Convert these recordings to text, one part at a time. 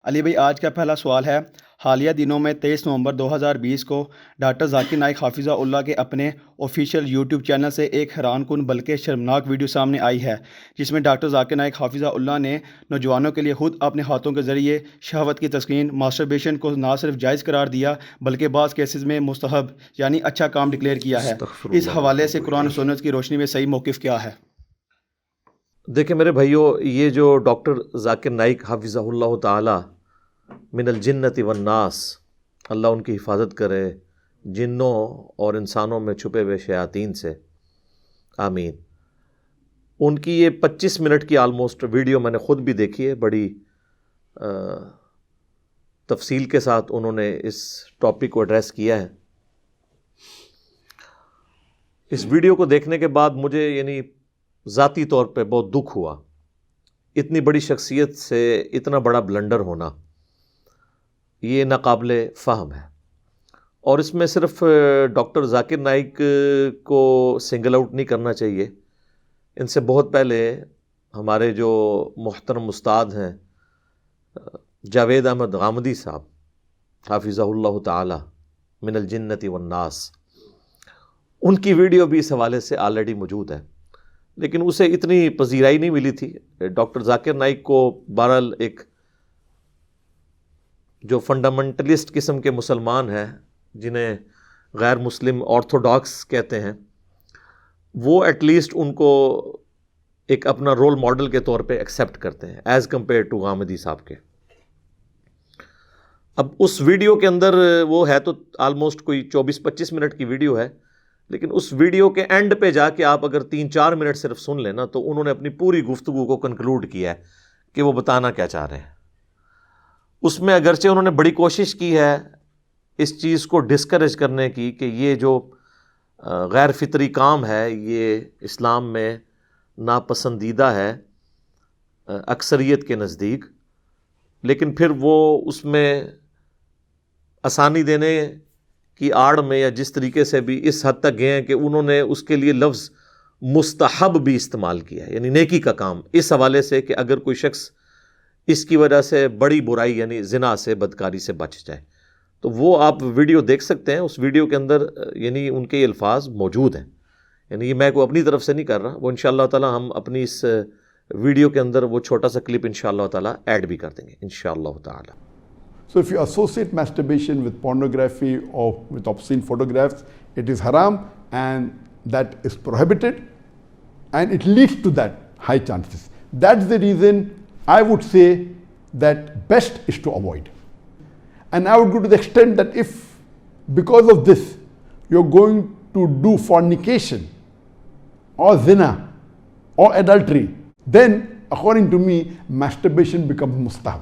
علی بھائی، آج کا پہلا سوال ہے، حالیہ دنوں میں 23 نومبر 2020 کو ڈاکٹر ذاکر نائک حفظہ اللہ کے اپنے آفیشیل یوٹیوب چینل سے ایک حیران کن بلکہ شرمناک ویڈیو سامنے آئی ہے، جس میں ڈاکٹر ذاکر نائک حفظہ اللہ نے نوجوانوں کے لیے خود اپنے ہاتھوں کے ذریعے شہوت کی تسکین ماسٹربیشن کو نہ صرف جائز قرار دیا بلکہ بعض کیسز میں مستحب یعنی اچھا کام ڈکلیئر کیا ہے۔ اس حوالے سے قرآن و سنت کی روشنی میں صحیح موقف کیا ہے؟ دیکھیں میرے بھائیو، یہ جو ڈاکٹر ذاکر نائک حفظہ اللہ تعالی من الجنت والناس، اللہ ان کی حفاظت کرے جنوں اور انسانوں میں چھپے ہوئے شیاطین سے، آمین۔ ان کی یہ 25 منٹ کی آلموسٹ ویڈیو میں نے خود بھی دیکھی ہے، بڑی تفصیل کے ساتھ انہوں نے اس ٹاپک کو ایڈریس کیا ہے۔ اس ویڈیو کو دیکھنے کے بعد مجھے ذاتی طور پہ بہت دکھ ہوا، اتنی بڑی شخصیت سے اتنا بڑا بلنڈر ہونا یہ ناقابل فہم ہے۔ اور اس میں صرف ڈاکٹر ذاکر نائک کو سنگل آؤٹ نہیں کرنا چاہیے، ان سے بہت پہلے ہمارے جو محترم استاد ہیں جاوید احمد غامدی صاحب حافظہ اللہ تعالی من الجنت والناس، ان کی ویڈیو بھی اس حوالے سے آلریڈی موجود ہے، لیکن اسے اتنی پذیرائی نہیں ملی تھی۔ ڈاکٹر ذاکر نائک کو بہرحال ایک جو فنڈامنٹلسٹ قسم کے مسلمان ہیں، جنہیں غیر مسلم آرتھوڈاکس کہتے ہیں، وہ ایٹ لیسٹ ان کو ایک اپنا رول ماڈل کے طور پہ ایکسیپٹ کرتے ہیں ایز کمپیئر ٹو غامدی صاحب کے۔ اب اس ویڈیو کے اندر وہ ہے تو آلموسٹ کوئی 24-25 منٹ کی ویڈیو ہے، لیکن اس ویڈیو کے اینڈ پہ جا کے آپ اگر 3-4 منٹ صرف سن لینا تو انہوں نے اپنی پوری گفتگو کو کنکلوڈ کیا ہے کہ وہ بتانا کیا چاہ رہے ہیں۔ اس میں اگرچہ انہوں نے بڑی کوشش کی ہے اس چیز کو ڈسکریج کرنے کی کہ یہ جو غیر فطری کام ہے یہ اسلام میں ناپسندیدہ ہے اکثریت کے نزدیک، لیکن پھر وہ اس میں آسانی دینے کی آڑ میں یا جس طریقے سے بھی اس حد تک گئے ہیں کہ انہوں نے اس کے لیے لفظ مستحب بھی استعمال کیا ہے، یعنی نیکی کا کام، اس حوالے سے کہ اگر کوئی شخص اس کی وجہ سے بڑی برائی یعنی زنا سے بدکاری سے بچ جائے تو وہ آپ ویڈیو دیکھ سکتے ہیں۔ اس ویڈیو کے اندر ان کے الفاظ موجود ہیں، یہ میں کو اپنی طرف سے نہیں کر رہا، وہ انشاءاللہ تعالی ہم اپنی اس ویڈیو کے اندر وہ چھوٹا سا کلپ انشاءاللہ تعالی ایڈ بھی کر دیں گے انشاءاللہ تعالی۔ So if you associate masturbation with pornography or with obscene photographs, it is haram and that is prohibited and it leads to that high chances. That's the reason I would say that best is to avoid. And I would go to the extent that if because of this you're going to do fornication or zina or adultery, then according to me masturbation becomes mustahab.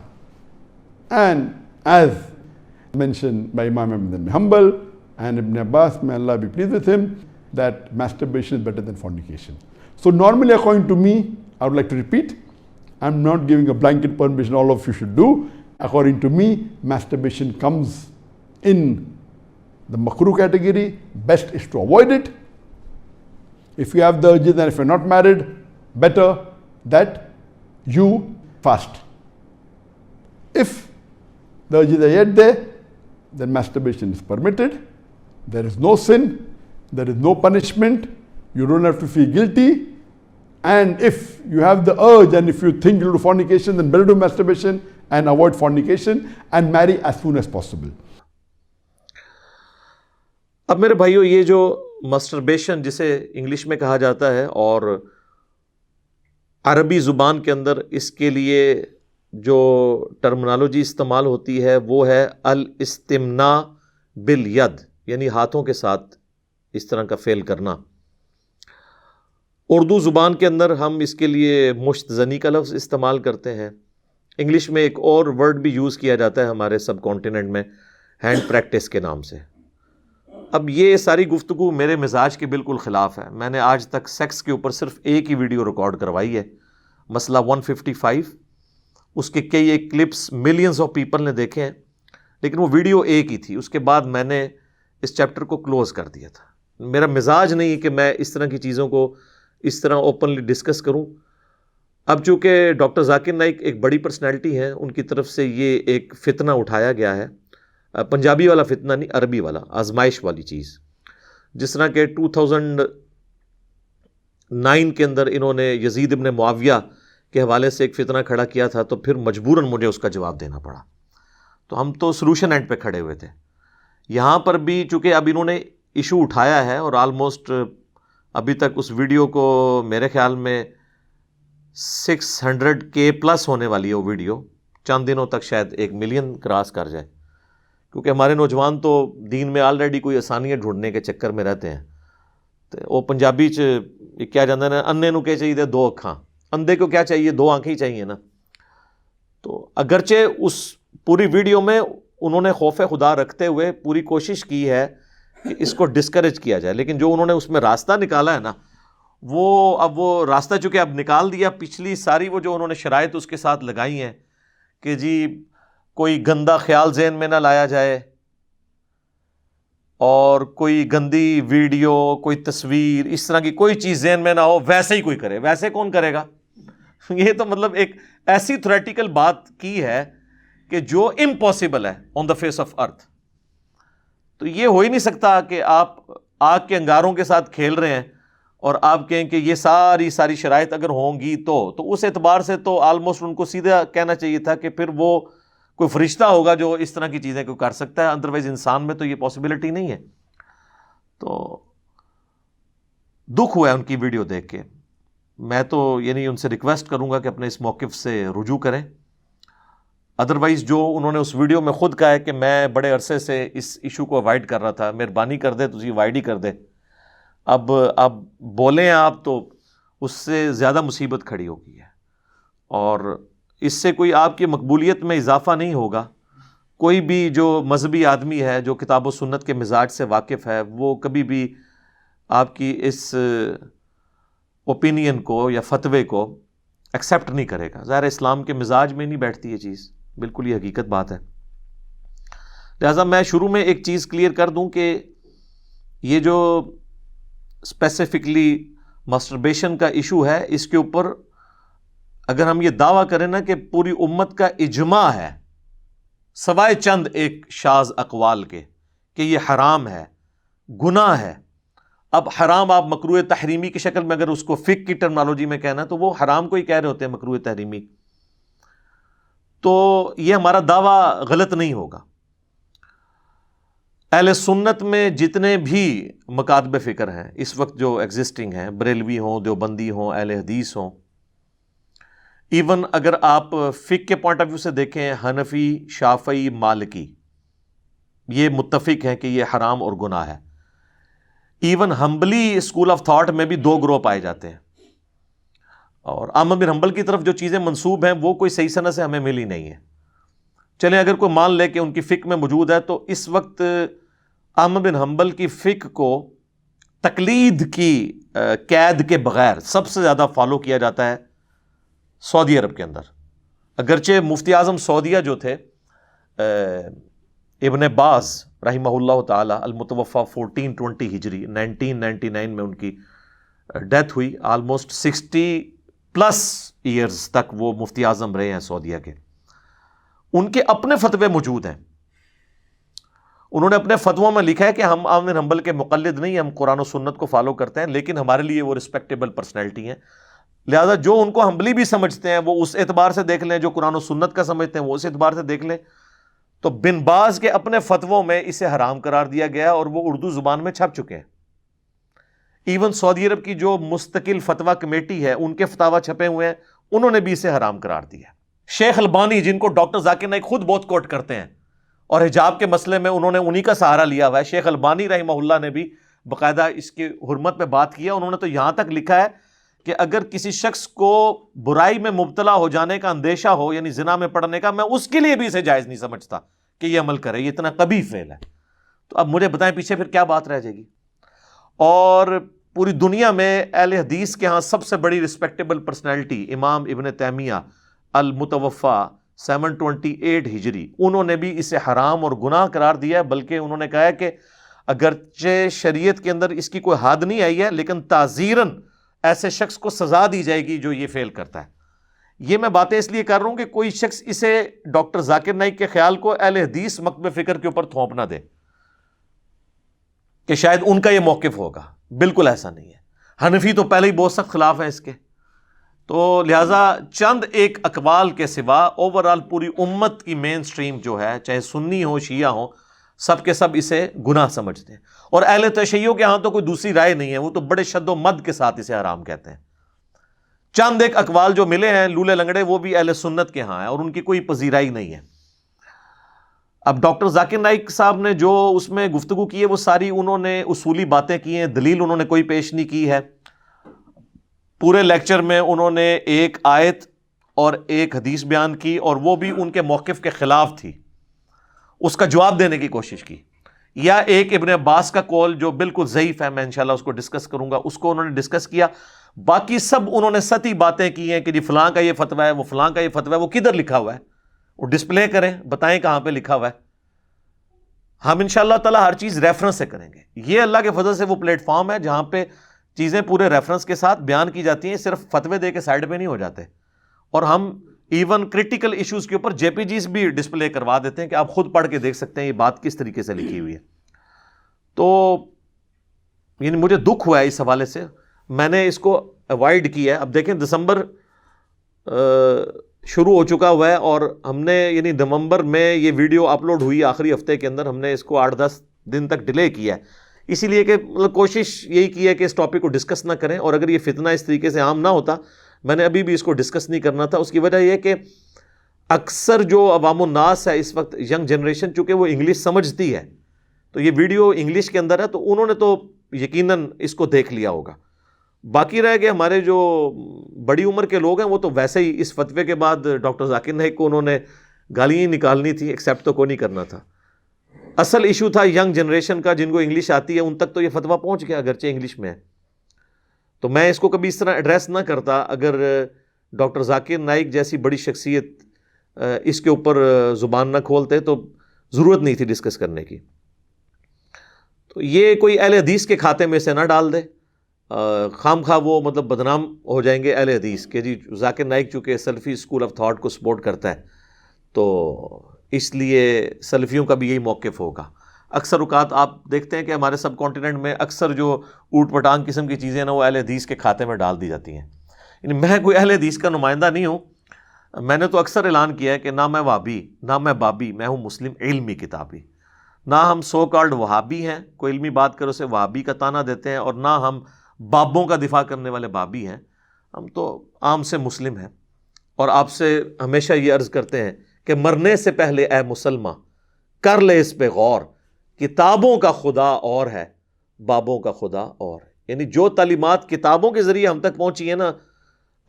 And as mentioned by Imam Ahmad ibn Hanbal and Ibn Abbas, may Allah be pleased with him, that masturbation is better than fornication. So normally according to me, I would like to repeat, I'm not giving a blanket permission all of you should do. According to me, masturbation comes in the makruh category. Best is to avoid it. If you have the urges and if you're not married, better that you fast. If the urges are yet there, then masturbation is permitted. There is no sin, there is no punishment, you don't have to feel guilty. And if you have the urge and if you think you'll do fornication, then better do masturbation and avoid fornication and marry as soon as possible. اب میرے بھائیو، یہ جو مسٹربیشن جسے English میں کہا جاتا ہے اور عربی زبان کے اندر اس کے لیے جو ٹرمنالوجی استعمال ہوتی ہے وہ ہے الاستمناء بالید، یعنی ہاتھوں کے ساتھ اس طرح کا فعل کرنا۔ اردو زبان کے اندر ہم اس کے لیے مشت زنی کا لفظ استعمال کرتے ہیں۔ انگلش میں ایک اور ورڈ بھی یوز کیا جاتا ہے ہمارے سب کانٹیننٹ میں، ہینڈ پریکٹس کے نام سے۔ اب یہ ساری گفتگو میرے مزاج کے بالکل خلاف ہے۔ میں نے آج تک سیکس کے اوپر صرف ایک ہی ویڈیو ریکارڈ کروائی ہے، مسئلہ 155، اس کے کئی ایک کلپس ملینز آف پیپل نے دیکھے ہیں، لیکن وہ ویڈیو ایک ہی تھی۔ اس کے بعد میں نے اس چیپٹر کو کلوز کر دیا تھا۔ میرا مزاج نہیں ہے کہ میں اس طرح کی چیزوں کو اس طرح اوپنلی ڈسکس کروں۔ اب چونکہ ڈاکٹر ذاکر نائک ایک بڑی پرسنالٹی ہے، ان کی طرف سے یہ ایک فتنہ اٹھایا گیا ہے، پنجابی والا فتنہ نہیں، عربی والا، آزمائش والی چیز. جس طرح کہ 2009 کے اندر انہوں نے یزید ابن معاویہ کے حوالے سے ایک فتنہ کھڑا کیا تھا، تو پھر مجبوراً مجھے اس کا جواب دینا پڑا. تو ہم تو سلوشن اینڈ پہ کھڑے ہوئے تھے. یہاں پر بھی چونکہ اب انہوں نے ایشو اٹھایا ہے، اور آلموسٹ ابھی تک اس ویڈیو کو میرے خیال میں 600K پلس ہونے والی ہے وہ ویڈیو، چند دنوں تک شاید 1 ملین کراس کر جائے، کیونکہ ہمارے نوجوان تو دین میں آلریڈی کوئی آسانیاں ڈھونڈنے کے چکر میں رہتے ہیں. تو وہ پنجابی کیا جاتا ہے نا، اندھے نو کیا چاہیے 2 اکھاں، اندھے کو کیا چاہیے 2 آنکھیں ہی چاہیے نا. تو اگرچہ اس پوری ویڈیو میں انہوں نے خوف خدا رکھتے ہوئے پوری کوشش کی ہے کہ اس کو ڈسکریج کیا جائے، لیکن جو انہوں نے اس میں راستہ نکالا ہے نا، اب وہ راستہ چونکہ اب نکال دیا، پچھلی ساری وہ جو انہوں نے شرائط اس کے ساتھ لگائی ہیں کہ جی کوئی گندا خیال ذہن میں نہ لایا جائے، اور کوئی گندی ویڈیو، کوئی تصویر، اس طرح کی کوئی چیز ذہن میں نہ ہو، ویسے ہی کوئی کرے. ویسے کون کرے گا؟ یہ تو مطلب ایک ایسی تھیوریٹیکل بات کی ہے کہ جو امپاسبل ہے آن دا فیس آف ارتھ. تو یہ ہو ہی نہیں سکتا کہ آپ آگ کے انگاروں کے ساتھ کھیل رہے ہیں اور آپ کہیں کہ یہ ساری شرائط اگر ہوں گی تو اس اعتبار سے تو آلموسٹ ان کو سیدھا کہنا چاہیے تھا کہ پھر وہ کوئی فرشتہ ہوگا جو اس طرح کی چیزیں کوئی کر سکتا ہے، ادروائز انسان میں تو یہ پاسبلٹی نہیں ہے. تو دکھ ہوا ہے ان کی ویڈیو دیکھ کے. میں تو یعنی ان سے ریکویسٹ کروں گا کہ اپنے اس موقف سے رجوع کریں. ادروائز جو انہوں نے اس ویڈیو میں خود کہا ہے کہ میں بڑے عرصے سے اس ایشو کو اوائڈ کر رہا تھا، مہربانی کر دے تو اوائڈ ہی کر دے. اب بولیں آپ تو اس سے زیادہ مصیبت کھڑی ہو گئی ہے، اور اس سے کوئی آپ کی مقبولیت میں اضافہ نہیں ہوگا. کوئی بھی جو مذہبی آدمی ہے، جو کتاب و سنت کے مزاج سے واقف ہے، وہ کبھی بھی آپ کی اس اوپینین کو یا فتوے کو ایکسیپٹ نہیں کرے گا. ظاہر اسلام کے مزاج میں نہیں بیٹھتی یہ چیز، بالکل یہ حقیقت بات ہے. لہٰذا میں شروع میں ایک چیز کلیئر کر دوں کہ یہ جو اسپیسیفکلی ماسٹربیشن کا ایشو ہے، اس کے اوپر اگر ہم یہ دعویٰ کریں نا کہ پوری امت کا اجماع ہے، سوائے چند ایک شاذ اقوال کے، کہ یہ حرام ہے، گناہ ہے. اب حرام آپ مکروہ تحریمی کی شکل میں اگر اس کو فقہ کی ٹرمنالوجی میں کہنا تو وہ حرام کو ہی کہہ رہے ہوتے ہیں، مکروہ تحریمی. تو یہ ہمارا دعویٰ غلط نہیں ہوگا. اہل سنت میں جتنے بھی مکاتب فکر ہیں اس وقت جو ایگزسٹنگ ہیں، بریلوی ہوں، دیوبندی ہوں، اہل حدیث ہوں، ایون اگر آپ فقہ کے پوائنٹ آف ویو سے دیکھیں، حنفی، شافعی، مالکی، یہ متفق ہیں کہ یہ حرام اور گناہ ہے. ایون حنبلی اسکول آف تھاٹ میں بھی 2 گروہ پائے جاتے ہیں، اور احمد بن حنبل کی طرف جو چیزیں منسوب ہیں وہ کوئی صحیح سند سے ہمیں ملی نہیں ہے. چلیں اگر کوئی مان لے کہ ان کی فقہ میں موجود ہے، تو اس وقت احمد بن حنبل کی فقہ کو تقلید کی قید کے بغیر سب سے زیادہ فالو کیا جاتا ہے سعودی عرب کے اندر. اگرچہ مفتی اعظم سعودیہ جو تھے ابن باز رحمہ اللہ تعالی، المتوفی 1420 ہجری، 1999 میں ان کی ڈیتھ ہوئی. آلموسٹ 60+ ایئرز تک وہ مفتی اعظم رہے ہیں سعودیہ کے. ان کے اپنے فتوے موجود ہیں. انہوں نے اپنے فتووں میں لکھا ہے کہ ہم احمد بن حنبل کے مقلد نہیں، ہم قرآن و سنت کو فالو کرتے ہیں، لیکن ہمارے لیے وہ رسپیکٹیبل پرسنالٹی ہیں. لہذا جو ان کو حنبلی بھی سمجھتے ہیں وہ اس اعتبار سے دیکھ لیں، جو قرآن و سنت کا سمجھتے ہیں وہ اس اعتبار سے دیکھ لیں. تو بن باز کے اپنے فتووں میں اسے حرام قرار دیا گیا، اور وہ اردو زبان میں چھپ چکے ہیں. ایون سعودی عرب کی جو مستقل فتویٰ کمیٹی ہے، ان کے فتاویٰ چھپے ہوئے ہیں، انہوں نے بھی اسے حرام قرار دیا. شیخ البانی، جن کو ڈاکٹر ذاکر نائک خود بہت کوٹ کرتے ہیں، اور حجاب کے مسئلے میں انہوں نے انہی کا سہارا لیا ہوا ہے، شیخ البانی رحمہ اللہ نے بھی باقاعدہ اس کی حرمت پہ بات کیا. انہوں نے تو یہاں تک لکھا ہے کہ اگر کسی شخص کو برائی میں مبتلا ہو جانے کا اندیشہ ہو، یعنی زنا میں پڑنے کا، میں اس کے لیے بھی اسے جائز نہیں سمجھتا کہ یہ عمل کرے، یہ اتنا قبیح فعل ہے. تو اب مجھے بتائیں پیچھے پھر کیا بات رہ جائے گی. اور پوری دنیا میں اہل حدیث کے ہاں سب سے بڑی رسپیکٹیبل پرسنالٹی امام ابن تیمیہ المتوفی 728 ہجری، انہوں نے بھی اسے حرام اور گناہ قرار دیا ہے. بلکہ انہوں نے کہا ہے کہ اگرچہ شریعت کے اندر اس کی کوئی حد نہیں آئی ہے، لیکن تعزیراً ایسے شخص کو سزا دی جائے گی جو یہ فعل کرتا ہے. یہ میں باتیں اس لیے کر رہا ہوں کہ کوئی شخص اسے ڈاکٹر ذاکر نائک کے خیال کو اہل حدیث مکتب فکر کے اوپر تھوپ نہ دے کہ شاید ان کا یہ موقف ہوگا. بالکل ایسا نہیں ہے. حنفی تو پہلے ہی بہت سخت خلاف ہیں اس کے. تو لہٰذا چند ایک اقوال کے سوا اوورآل پوری امت کی مین سٹریم جو ہے، چاہے سنی ہو شیعہ ہو، سب کے سب اسے گناہ سمجھتے ہیں. اور اہل تشیع کے ہاں تو کوئی دوسری رائے نہیں ہے، وہ تو بڑے شد و مد کے ساتھ اسے حرام کہتے ہیں. چند ایک اقوال جو ملے ہیں لولے لنگڑے، وہ بھی اہل سنت کے ہاں ہیں اور ان کی کوئی پذیرائی نہیں ہے. اب ڈاکٹر ذاکر نائک صاحب نے جو اس میں گفتگو کی ہے وہ ساری انہوں نے اصولی باتیں کی ہیں، دلیل انہوں نے کوئی پیش نہیں کی ہے. پورے لیکچر میں انہوں نے ایک آیت اور ایک حدیث بیان کی اور وہ بھی ان کے موقف کے خلاف تھی، اس کا جواب دینے کی کوشش کی. یا ایک ابن عباس کا قول جو بالکل ضعیف ہے، میں انشاءاللہ اس کو ڈسکس کروں گا، اس کو انہوں نے ڈسکس کیا. باقی سب انہوں نے سطحی باتیں کی ہیں کہ جی فلاں کا یہ فتویٰ ہے، وہ فلاں کا یہ فتویٰ ہے. وہ کدھر لکھا ہوا ہے؟ وہ ڈسپلے کریں، بتائیں کہاں پہ لکھا ہوا ہے. ہم انشاءاللہ تعالی ہر چیز ریفرنس سے کریں گے. یہ اللہ کے فضل سے وہ پلیٹ فارم ہے جہاں پہ چیزیں پورے ریفرنس کے ساتھ بیان کی جاتی ہیں، صرف فتوے دے کے سائڈ پہ نہیں ہو جاتے. اور ہم ایون کرٹیکل ایشوز کے اوپر جے پی جیز بھی ڈسپلے کروا دیتے ہیں کہ آپ خود پڑھ کے دیکھ سکتے ہیں یہ بات کس طریقے سے لکھی ہوئی ہے. تو یعنی مجھے دکھ ہوا ہے اس حوالے سے، میں نے اس کو اوائڈ کیا ہے. اب دیکھیں دسمبر شروع ہو چکا ہوا ہے اور ہم نے یعنی نومبر میں یہ ویڈیو اپلوڈ ہوئی، آخری ہفتے کے اندر ہم نے اس کو 8-10 دن تک ڈیلے کیا ہے، اسی لیے کہ مطلب کوشش یہی کی ہے کہ اس ٹاپک کو ڈسکس نہ کریں. اور اگر یہ فتنہ اس طریقے سے عام نہ ہوتا، میں نے ابھی بھی اس کو ڈسکس نہیں کرنا تھا. اس کی وجہ یہ کہ اکثر جو عوام الناس ہے اس وقت، ینگ جنریشن، چونکہ وہ انگلش سمجھتی ہے تو یہ ویڈیو انگلش کے اندر ہے تو انہوں نے تو یقیناً اس کو دیکھ لیا ہوگا. باقی رہ گئے ہمارے جو بڑی عمر کے لوگ ہیں، وہ تو ویسے ہی اس فتوے کے بعد ڈاکٹر ذاکر نائک کو انہوں نے گالیاں ہی نکالنی تھی، ایکسیپٹ تو کوئی نہیں کرنا تھا. اصل ایشو تھا ینگ جنریشن کا، جن کو انگلش آتی ہے ان تک تو یہ فتویٰ پہنچ گیا اگرچہ انگلش میں ہے. تو میں اس کو کبھی اس طرح ایڈریس نہ کرتا اگر ڈاکٹر ذاکر نائک جیسی بڑی شخصیت اس کے اوپر زبان نہ کھولتے، تو ضرورت نہیں تھی ڈسکس کرنے کی. تو یہ کوئی اہل حدیث کے کھاتے میں سے نہ ڈال دے، خام خواہ وہ مطلب بدنام ہو جائیں گے اہل حدیث کہ جی ذاکر نائک چونکہ سلفی اسکول آف تھاٹ کو سپورٹ کرتا ہے تو اس لیے سلفیوں کا بھی یہی موقف ہوگا. اکثر اوقات آپ دیکھتے ہیں کہ ہمارے سب کانٹیننٹ میں اکثر جو اوٹ پٹانگ قسم کی چیزیں نا وہ اہل حدیث کے کھاتے میں ڈال دی جاتی ہیں. یعنی میں کوئی اہل حدیث کا نمائندہ نہیں ہوں، میں نے تو اکثر اعلان کیا ہے کہ نہ میں وہابی نہ میں بابی، میں ہوں مسلم علمی کتابی. نہ ہم سو کالڈ وہابی ہیں، کوئی علمی بات کرو اسے وہابی کا طعنہ دیتے ہیں، اور نہ ہم بابوں کا دفاع کرنے والے بابی ہیں. ہم تو عام سے مسلم ہیں اور آپ سے ہمیشہ یہ عرض کرتے ہیں کہ مرنے سے پہلے اے مسلمہ کر لے اس پہ غور، کتابوں کا خدا اور ہے، بابوں کا خدا اور ہے. یعنی جو تعلیمات کتابوں کے ذریعے ہم تک پہنچی ہیں نا،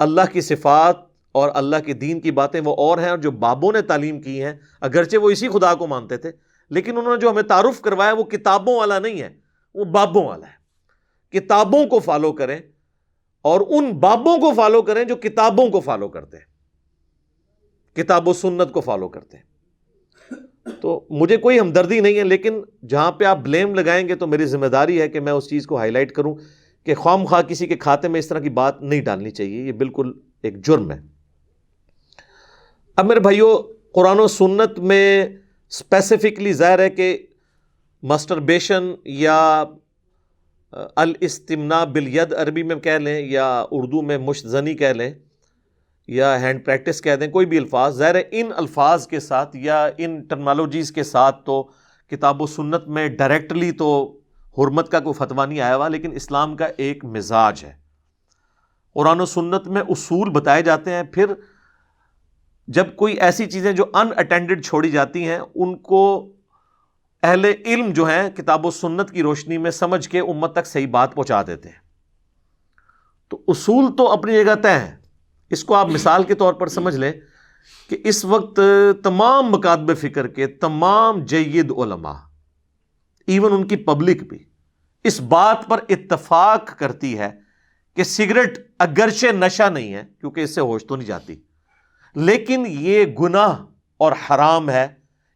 اللہ کی صفات اور اللہ کے دین کی باتیں وہ اور ہیں، اور جو بابوں نے تعلیم کی ہیں اگرچہ وہ اسی خدا کو مانتے تھے لیکن انہوں نے جو ہمیں تعارف کروایا وہ کتابوں والا نہیں ہے، وہ بابوں والا ہے. کتابوں کو فالو کریں اور ان بابوں کو فالو کریں جو کتابوں کو فالو کرتے ہیں، کتاب و سنت کو فالو کرتے ہیں. تو مجھے کوئی ہمدردی نہیں ہے، لیکن جہاں پہ آپ بلیم لگائیں گے تو میری ذمہ داری ہے کہ میں اس چیز کو ہائی لائٹ کروں کہ خواہ مخواہ کسی کے کھاتے میں اس طرح کی بات نہیں ڈالنی چاہیے، یہ بالکل ایک جرم ہے. اب میرے بھائیو، قرآن و سنت میں اسپیسیفکلی ظاہر ہے کہ مسٹربیشن یا الاستمناء بالید عربی میں کہہ لیں یا اردو میں مشت زنی کہہ لیں یا ہینڈ پریکٹس کہہ دیں، کوئی بھی الفاظ، ظاہر ہے ان الفاظ کے ساتھ یا ان ٹرمنالوجیز کے ساتھ تو کتاب و سنت میں ڈائریکٹلی تو حرمت کا کوئی فتویٰ نہیں آیا ہوا، لیکن اسلام کا ایک مزاج ہے. قرآن و سنت میں اصول بتائے جاتے ہیں، پھر جب کوئی ایسی چیزیں جو ان اٹینڈڈ چھوڑی جاتی ہیں ان کو اہل علم جو ہیں کتاب و سنت کی روشنی میں سمجھ کے امت تک صحیح بات پہنچا دیتے ہیں. تو اصول تو اپنی جگہ طے ہیں. اس کو آپ مثال کے طور پر سمجھ لیں کہ اس وقت تمام مکاتب فکر کے تمام جید علماء، ایون ان کی پبلک بھی اس بات پر اتفاق کرتی ہے کہ سگریٹ اگرچہ نشہ نہیں ہے کیونکہ اس سے ہوش تو نہیں جاتی، لیکن یہ گناہ اور حرام ہے،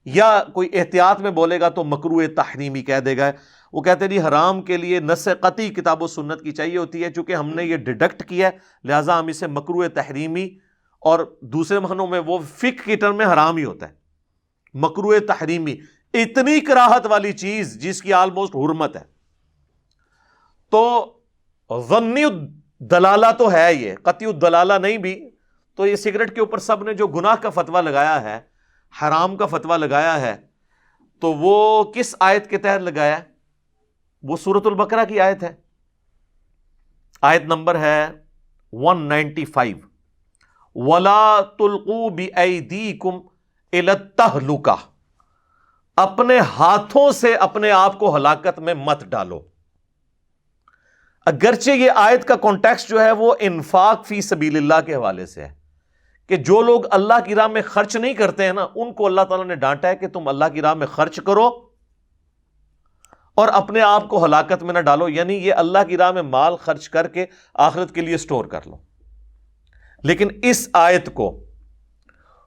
یا کوئی احتیاط میں بولے گا تو مکروہ تحریمی کہہ دے گا. وہ کہتے ہیں جی حرام کے لیے نص قطعی کتاب و سنت کی چاہیے ہوتی ہے، چونکہ ہم نے یہ ڈیڈکٹ کیا ہے لہٰذا ہم اسے مکروہ تحریمی اور دوسرے معنوں میں وہ فقہ کی ٹرم میں حرام ہی ہوتا ہے، مکروہ تحریمی، اتنی کراہت والی چیز جس کی آلموسٹ حرمت ہے. تو ظنی دلالہ تو ہے، یہ قطعی الدلالہ نہیں بھی. تو یہ سگریٹ کے اوپر سب نے جو گناہ کا فتویٰ لگایا ہے، حرام کا فتویٰ لگایا ہے، تو وہ کس آیت کے تحت لگایا ہے؟ وہ سورۃ البقرہ کی آیت ہے، آیت نمبر ہے 195، وَلَا تُلْقُوا بِأَيْدِيكُمْ إِلَى التَّهْلُكَةِ، اپنے ہاتھوں سے اپنے آپ کو ہلاکت میں مت ڈالو. اگرچہ یہ آیت کا کانٹیکسٹ جو ہے وہ انفاق فی سبیل اللہ کے حوالے سے ہے کہ جو لوگ اللہ کی راہ میں خرچ نہیں کرتے ہیں نا، ان کو اللہ تعالیٰ نے ڈانٹا ہے کہ تم اللہ کی راہ میں خرچ کرو اور اپنے آپ کو ہلاکت میں نہ ڈالو، یعنی یہ اللہ کی راہ میں مال خرچ کر کے آخرت کے لیے سٹور کر لو. لیکن اس آیت کو